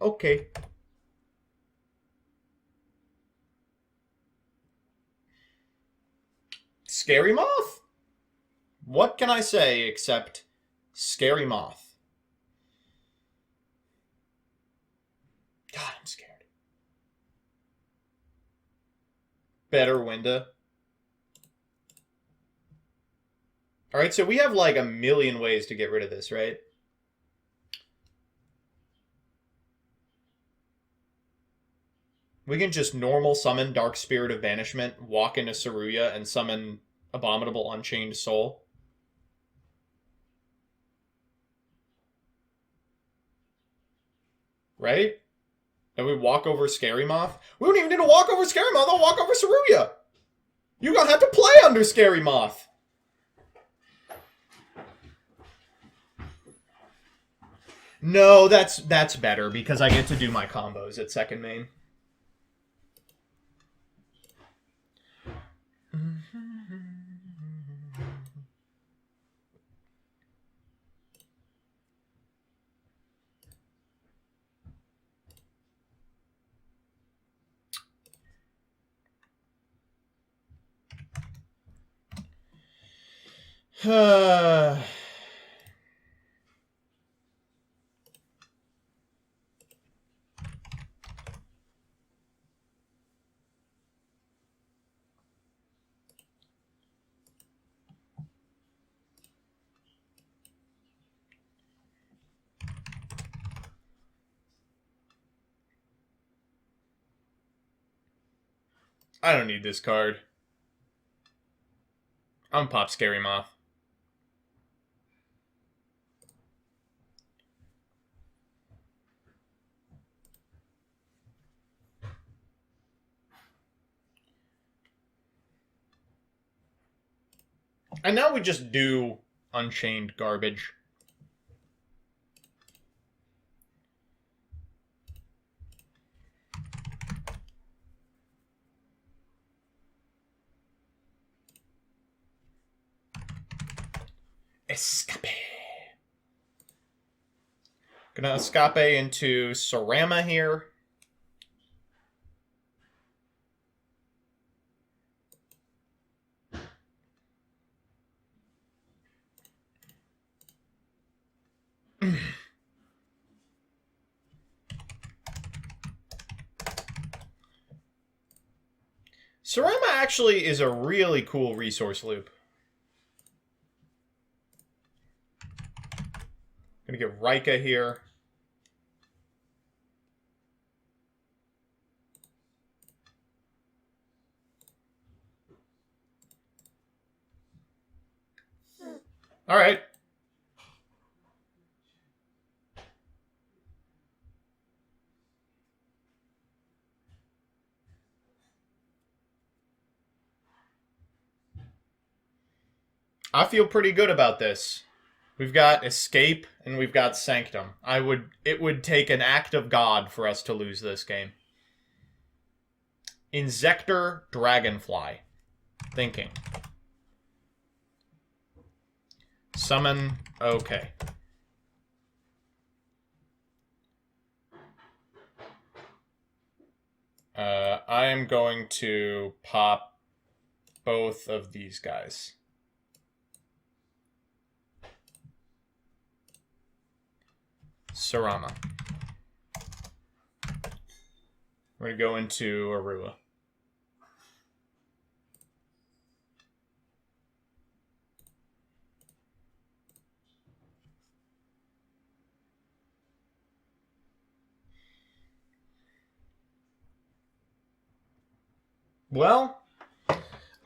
Okay. Scary Moth? What can I say except Scary Moth? God, I'm scared. Better Winda. Alright, so we have like a million ways to get rid of this, right? We can just normal summon Dark Spirit of Banishment, walk into Saruya, and summon Abominable Unchained Soul. Right? And we walk over Scary Moth. We don't even need to walk over Scary Moth, I'll walk over Saruya! You're gonna have to play under Scary Moth! No, that's better, because I get to do my combos at second main. I don't need this card. I'm Pop Scary Moth. And now we just do Unchained garbage. Escape. Gonna escape into Sarama here. Sarama actually is a really cool resource loop. Gonna get Rika here. All right. I feel pretty good about this. We've got Escape and we've got Sanctum. It would take an act of God for us to lose this game. Insector Dragonfly. Thinking. Summon. Okay. I am going to pop both of these guys. Sarama. We're going to go into Arua. Well,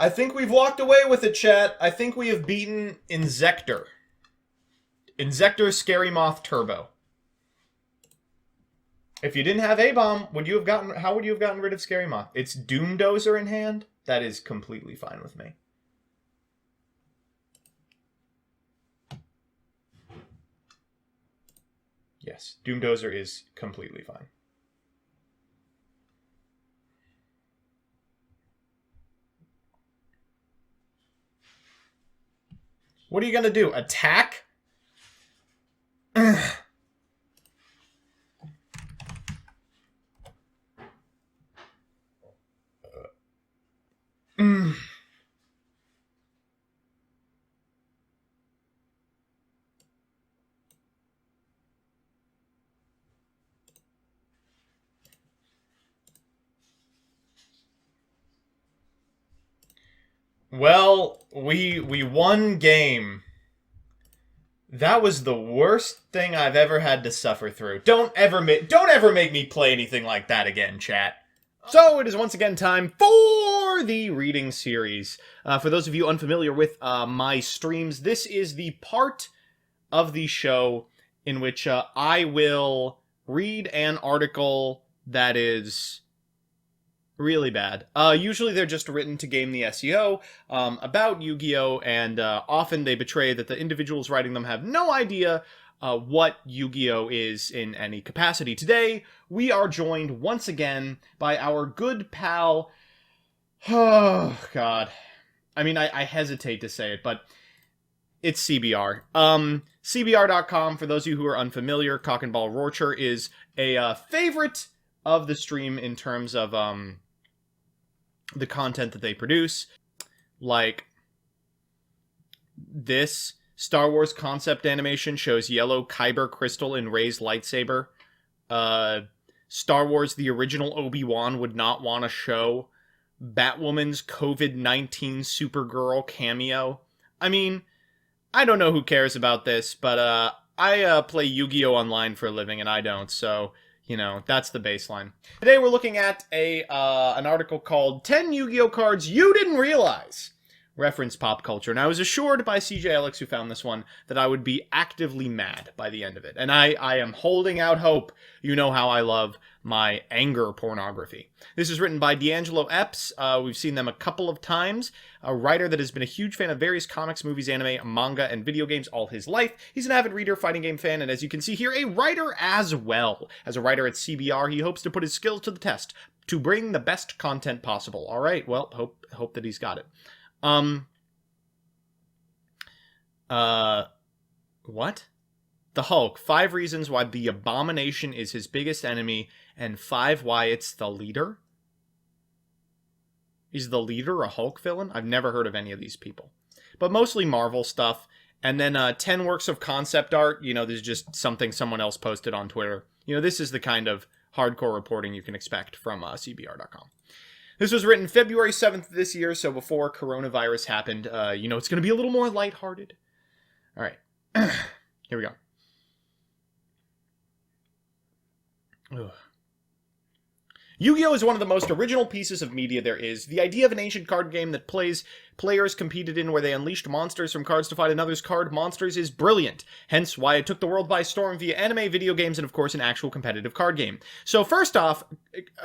I think we've walked away with it, chat. I think we have beaten Insector. Insector Scary Moth Turbo. If you didn't have A-Bomb, how would you have gotten rid of Scary Moth? It's Doomdozer in hand? That is completely fine with me. Yes, Doomdozer is completely fine. What are you gonna do? Attack? Well, we won game. That was the worst thing I've ever had to suffer through. Don't ever make me play anything like that again, chat. So it is once again time for the reading series. For those of you unfamiliar with my streams, this is the part of the show in which I will read an article that is really bad. Usually they're just written to game the SEO about Yu-Gi-Oh! And often they betray that the individuals writing them have no idea what Yu-Gi-Oh! Is in any capacity. Today, we are joined once again by our good pal... Oh, God. I mean, I hesitate to say it, but it's CBR. CBR.com, for those of you who are unfamiliar, Cock and Ball Rorcher is a favorite of the stream in terms of the content that they produce. Like, this Star Wars concept animation shows yellow Kyber crystal in Rey's lightsaber. Star Wars, the original Obi-Wan, would not want to show Batwoman's COVID-19 Supergirl cameo. I mean, I don't know who cares about this, but I play Yu-Gi-Oh! Online for a living, and I don't, so, you know, that's the baseline. Today we're looking at an article called 10 Yu-Gi-Oh! Cards You Didn't Realize. Reference pop culture. And I was assured by CJ Alex, who found this one, that I would be actively mad by the end of it. And I am holding out hope. You know how I love my anger pornography. This is written by D'Angelo Epps. We've seen them a couple of times. A writer that has been a huge fan of various comics, movies, anime, manga, and video games all his life. He's an avid reader, fighting game fan, and as you can see here, a writer as well. As a writer at CBR, he hopes to put his skills to the test to bring the best content possible. All right, well, hope that he's got it. What? The Hulk. 5 reasons why the Abomination is his biggest enemy, and 5 why it's the leader? Is the leader a Hulk villain? I've never heard of any of these people. But mostly Marvel stuff. And then 10 works of concept art. You know, this is just something someone else posted on Twitter. You know, this is the kind of hardcore reporting you can expect from CBR.com. This was written February 7th this year, so before coronavirus happened. You know, it's going to be a little more lighthearted. All right. Here we go. Ugh. Yu-Gi-Oh! Is one of the most original pieces of media there is. The idea of an ancient card game that players competed in where they unleashed monsters from cards to fight another's card monsters is brilliant. Hence why it took the world by storm via anime, video games, and of course an actual competitive card game. So first off,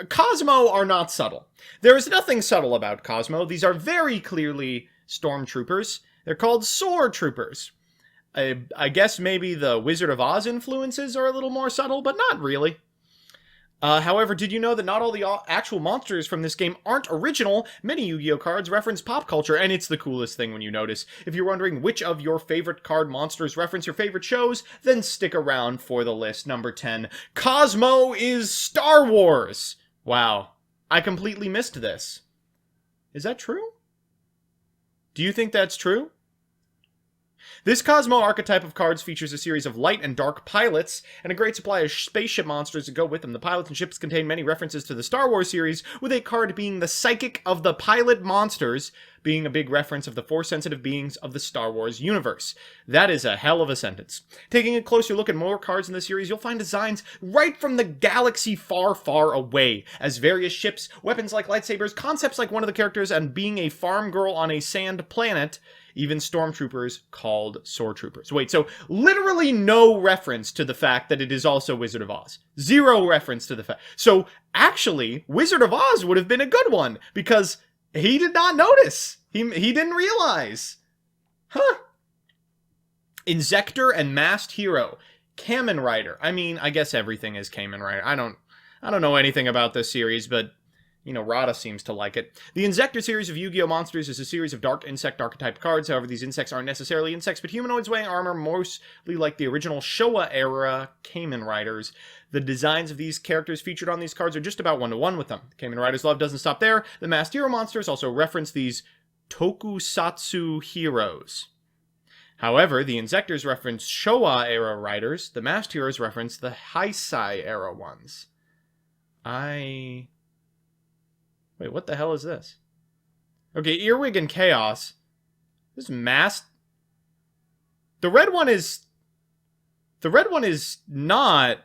Cosmo are not subtle. There is nothing subtle about Cosmo. These are very clearly stormtroopers. They're called Sword Troopers. I guess maybe the Wizard of Oz influences are a little more subtle, but not really. However, did you know that not all the actual monsters from this game aren't original? Many Yu-Gi-Oh! Cards reference pop culture, and it's the coolest thing when you notice. If you're wondering which of your favorite card monsters reference your favorite shows, then stick around for the list. Number 10, Cosmo is Star Wars! Wow, I completely missed this. Is that true? Do you think that's true? This Cosmo archetype of cards features a series of light and dark pilots, and a great supply of spaceship monsters to go with them. The pilots and ships contain many references to the Star Wars series, with a card being the Psychic of the Pilot Monsters, being a big reference of the Force-sensitive beings of the Star Wars universe. That is a hell of a sentence. Taking a closer look at more cards in the series, you'll find designs right from the galaxy far, far away, as various ships, weapons like lightsabers, concepts like one of the characters, and being a farm girl on a sand planet, even stormtroopers called Sword Troopers. Wait, so literally no reference to the fact that it is also Wizard of Oz. Zero reference to the fact. So actually, Wizard of Oz would have been a good one, because he did not notice. He didn't realize. Huh. Inzector and Masked Hero. Kamen Rider. I mean, I guess everything is Kamen Rider. I don't know anything about this series, but you know, Rada seems to like it. The Inzector series of Yu-Gi-Oh! Monsters is a series of dark insect archetype cards. However, these insects aren't necessarily insects, but humanoids wearing armor, mostly like the original Showa-era Kamen Riders. The designs of these characters featured on these cards are just about one-to-one with them. Kamen Rider's love doesn't stop there. The Masked Hero monsters also reference these tokusatsu heroes. However, the Inzectors reference Showa-era riders. The Masked Heroes reference the Heisei-era ones. Wait, what the hell is this? Okay, Earwig and Chaos. This is masked. The red one is not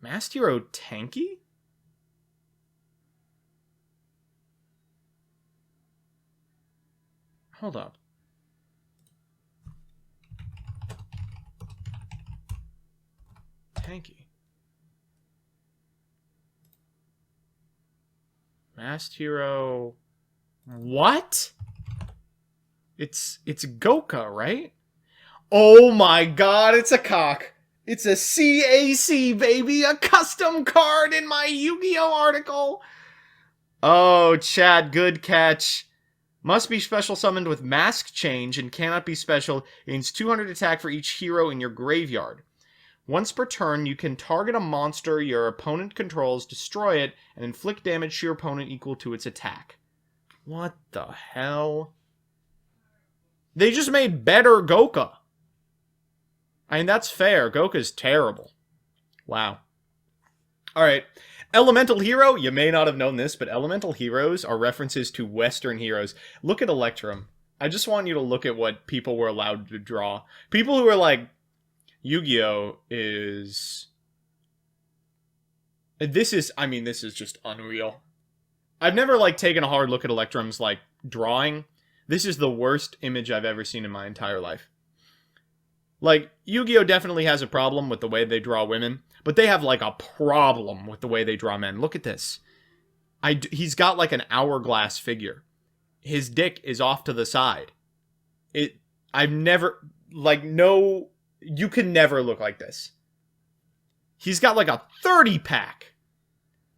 Masked Hero tanky? Hold up. Tanky. Masked Hero. What? It's Goka, right? Oh my god, it's a cock. It's a CAC, baby, a custom card in my Yu-Gi-Oh! Article. Oh, Chad, good catch. Must be special summoned with mask change and cannot be special. Gains 200 attack for each hero in your graveyard. Once per turn, you can target a monster your opponent controls, destroy it, and inflict damage to your opponent equal to its attack. What the hell? They just made better Goka. I mean, that's fair. Goka's terrible. Wow. Alright. Elemental Hero, you may not have known this, but Elemental Heroes are references to Western heroes. Look at Electrum. I just want you to look at what people were allowed to draw. People who were like, Yu-Gi-Oh! Is... This is just unreal. I've never, like, taken a hard look at Electrum's, like, drawing. This is the worst image I've ever seen in my entire life. Like, Yu-Gi-Oh! Definitely has a problem with the way they draw women, but they have, like, a problem with the way they draw men. Look at this. He's got, like, an hourglass figure. His dick is off to the side. I've never, like, no, you can never look like this. He's got, like, a 30-pack.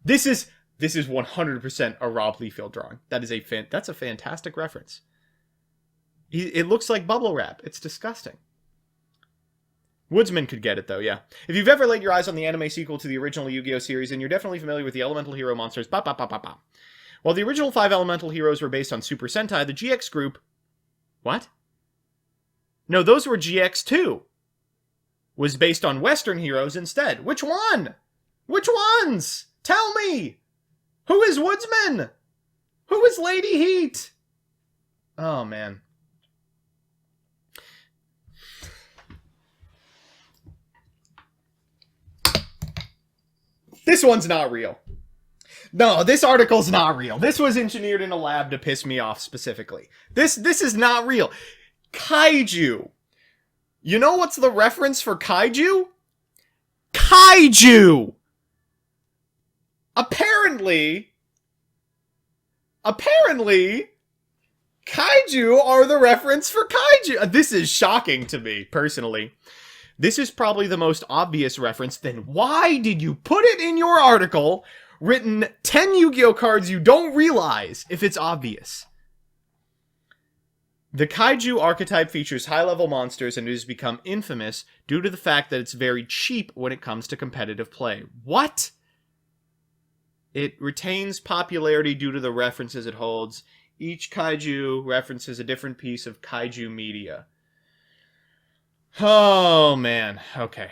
This is 100% a Rob Liefeld drawing. That's a fantastic reference. It looks like bubble wrap. It's disgusting. Woodsman could get it, though, yeah. If you've ever laid your eyes on the anime sequel to the original Yu-Gi-Oh! Series, then you're definitely familiar with the Elemental Hero monsters. While the original 5 Elemental Heroes were based on Super Sentai, the GX group... What? No, those were GX2. Was based on Western heroes instead. Which one? Which ones? Tell me! Who is Woodsman? Who is Lady Heat? Oh, man. This one's not real. No, this article's not real. This was engineered in a lab to piss me off specifically. This is not real. Kaiju. You know what's the reference for kaiju? Kaiju! Apparently, kaiju are the reference for kaiju. This is shocking to me, personally. This is probably the most obvious reference. Then why did you put it in your article, written 10 Yu-Gi-Oh! Cards you don't realize, if it's obvious? The kaiju archetype features high-level monsters and it has become infamous due to the fact that it's very cheap when it comes to competitive play. What? It retains popularity due to the references it holds. Each kaiju references a different piece of kaiju media. Oh, man. Okay.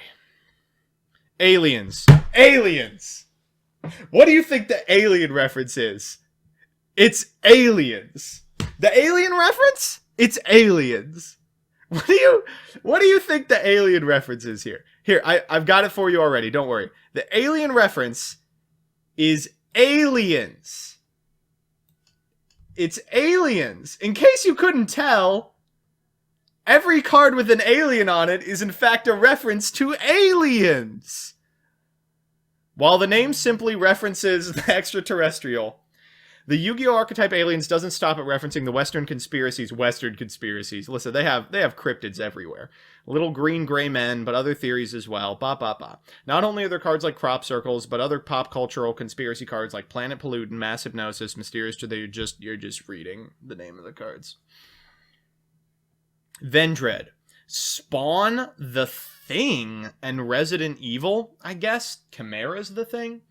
Aliens. Aliens! What do you think the alien reference is? It's aliens. The alien reference? It's aliens. What do you think the alien reference is here? Here, I've got it for you already. Don't worry. The alien reference is aliens. It's aliens. In case you couldn't tell, every card with an alien on it is in fact a reference to aliens. While the name simply references the extraterrestrial, the Yu-Gi-Oh! Archetype aliens doesn't stop at referencing the Western conspiracies. Listen, they have cryptids everywhere. Little green gray men, but other theories as well. Not only are there cards like crop circles, but other pop cultural conspiracy cards like Planet Pollutant, Mass Hypnosis, Mysterious to you're just reading the name of the cards. Vendread. Spawn, The Thing, and Resident Evil, I guess. Chimera's The Thing.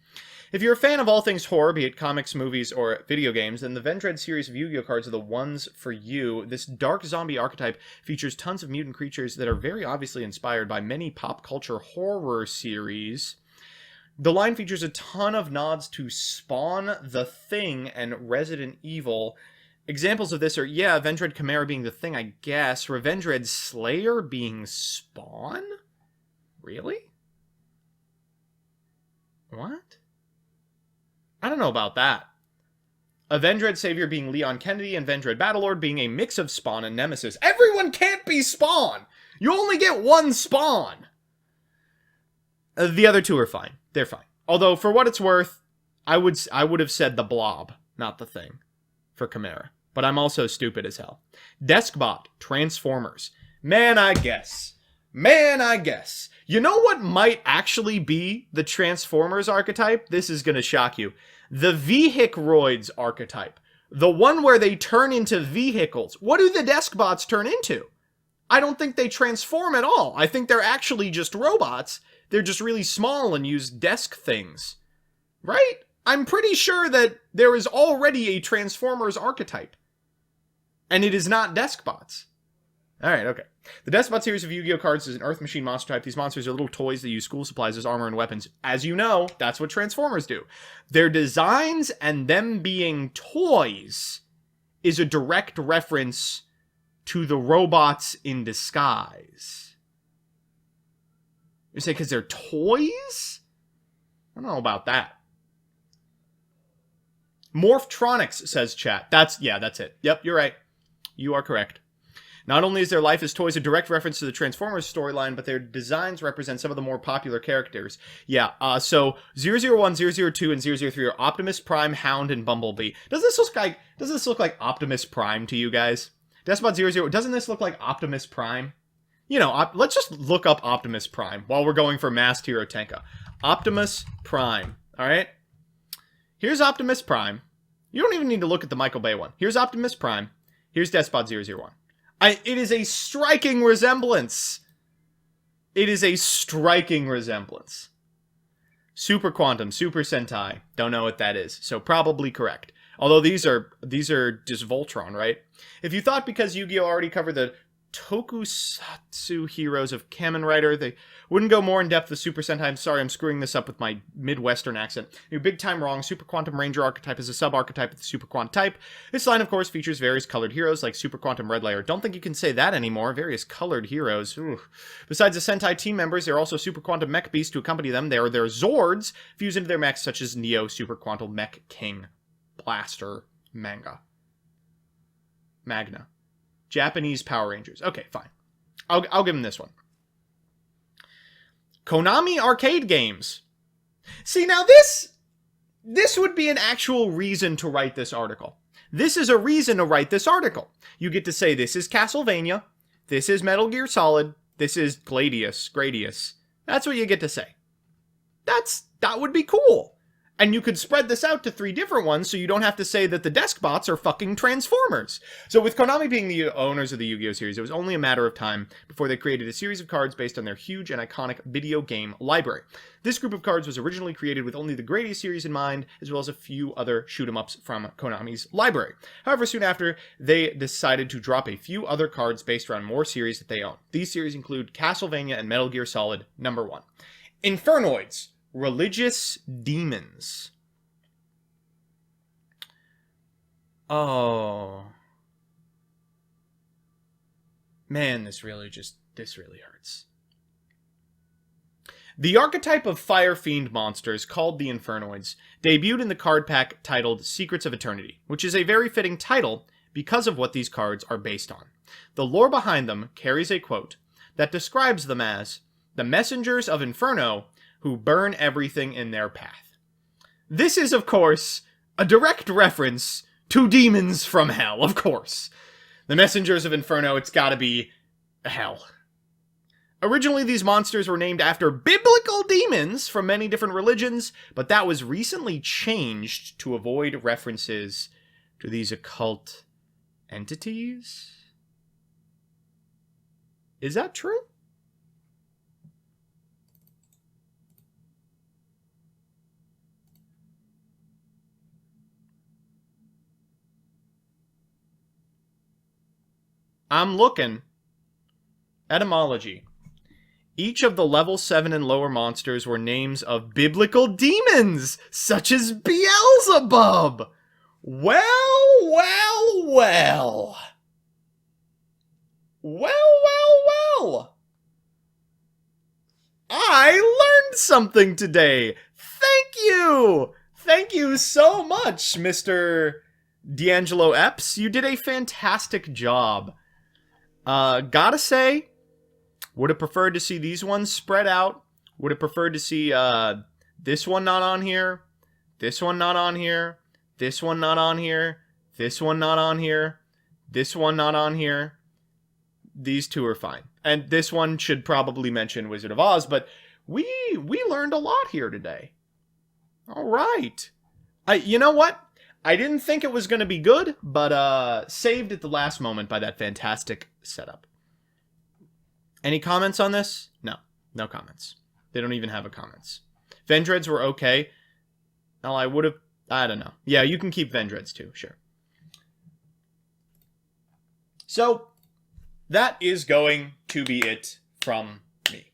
If you're a fan of all things horror, be it comics, movies, or video games, then the Vendread series of Yu-Gi-Oh! Cards are the ones for you. This dark zombie archetype features tons of mutant creatures that are very obviously inspired by many pop culture horror series. The line features a ton of nods to Spawn, The Thing, and Resident Evil. Examples of this are, Vendread Chimera being The Thing, I guess. Revendread Slayer being Spawn? Really? What? I don't know about that. A Vendread Savior being Leon Kennedy and Vendread Battlelord being a mix of Spawn and Nemesis. Everyone can't be Spawn! You only get one Spawn! The other two are fine. They're fine. Although, for what it's worth, I would have said the Blob, not The Thing, for Chimera. But I'm also stupid as hell. Deskbot, Transformers. Man, I guess. You know what might actually be the Transformers archetype? This is gonna shock you. The Vehicroids archetype. The one where they turn into vehicles. What do the Deskbots turn into? I don't think they transform at all. I think they're actually just robots. They're just really small and use desk things. Right? I'm pretty sure that there is already a Transformers archetype. And it is not Deskbots. Alright, okay. The Despot series of Yu-Gi-Oh! Cards is an Earth Machine monster type. These monsters are little toys that use school supplies as armor and weapons. As you know, that's what Transformers do. Their designs and them being toys is a direct reference to the robots in disguise. You say because they're toys? I don't know about that. Morphtronics, says chat. That's it. Yep, you're right. You are correct. Not only is their life as toys a direct reference to the Transformers storyline, but their designs represent some of the more popular characters. Yeah, so 001, 002, and 003 are Optimus Prime, Hound, and Bumblebee. Does this look like Optimus Prime to you guys? Despot 00, doesn't this look like Optimus Prime? You know, let's just look up Optimus Prime while we're going for Masked Hero Tenka. Optimus Prime, alright? Here's Optimus Prime. You don't even need to look at the Michael Bay one. Here's Optimus Prime. Here's Despot 001. It is a striking resemblance. It is a striking resemblance. Super Quantum, Super Sentai. Don't know what that is, so probably correct. Although these are just Voltron, right? If you thought because Yu-Gi-Oh! Already covered the Tokusatsu heroes of Kamen Rider, they wouldn't go more in depth with Super Sentai. I'm sorry, I'm screwing this up with my Midwestern accent. You're big time wrong. Super Quantum Ranger archetype is a sub-archetype of the Super Quant type. This line, of course, features various colored heroes like Super Quantum Red Layer. Don't think you can say that anymore. Various colored heroes. Ooh. Besides the Sentai team members, there are also Super Quantum Mech Beasts to accompany them. There are their Zords fused into their mechs, such as Neo Super Quantum Mech King Blaster Magna. Japanese Power Rangers. Okay, fine. I'll give him this one. Konami arcade games. See, now this would be an actual reason to write this article. This is a reason to write this article. You get to say this is Castlevania, this is Metal Gear Solid, this is Gradius. That's what you get to say. That would be cool. And you could spread this out to 3 different ones so you don't have to say that the desk bots are fucking Transformers. So with Konami being the owners of the Yu-Gi-Oh! Series, it was only a matter of time before they created a series of cards based on their huge and iconic video game library. This group of cards was originally created with only the Gradius series in mind, as well as a few other shoot-em-ups from Konami's library. However, soon after, they decided to drop a few other cards based around more series that they own. These series include Castlevania and Metal Gear Solid #1. Infernoids. Religious demons. Oh. Man, this really hurts. The archetype of Fire Fiend monsters, called the Infernoids, debuted in the card pack titled Secrets of Eternity, which is a very fitting title because of what these cards are based on. The lore behind them carries a quote that describes them as the messengers of Inferno who burn everything in their path. This is, of course, a direct reference to demons from hell, of course. The messengers of Inferno, it's gotta be hell. Originally, these monsters were named after biblical demons from many different religions, but that was recently changed to avoid references to these occult entities. Is that true? I'm looking. Etymology. Each of the level 7 and lower monsters were names of biblical demons, such as Beelzebub. Well. I learned something today. Thank you so much, Mr. D'Angelo Epps. You did a fantastic job. Gotta say, would have preferred to see these ones spread out. Would have preferred to see this one not on here, this one not on here, this one not on here, this one not on here, this one not on here. These two are fine. And this one should probably mention Wizard of Oz, but we learned a lot here today. All right. You know what? I didn't think it was going to be good, but saved at the last moment by that fantastic setup. Any comments on this? No comments. They don't even have a comments. Vendreads were okay. Well, I don't know. Yeah, you can keep Vendreads too, sure. So, that is going to be it from me.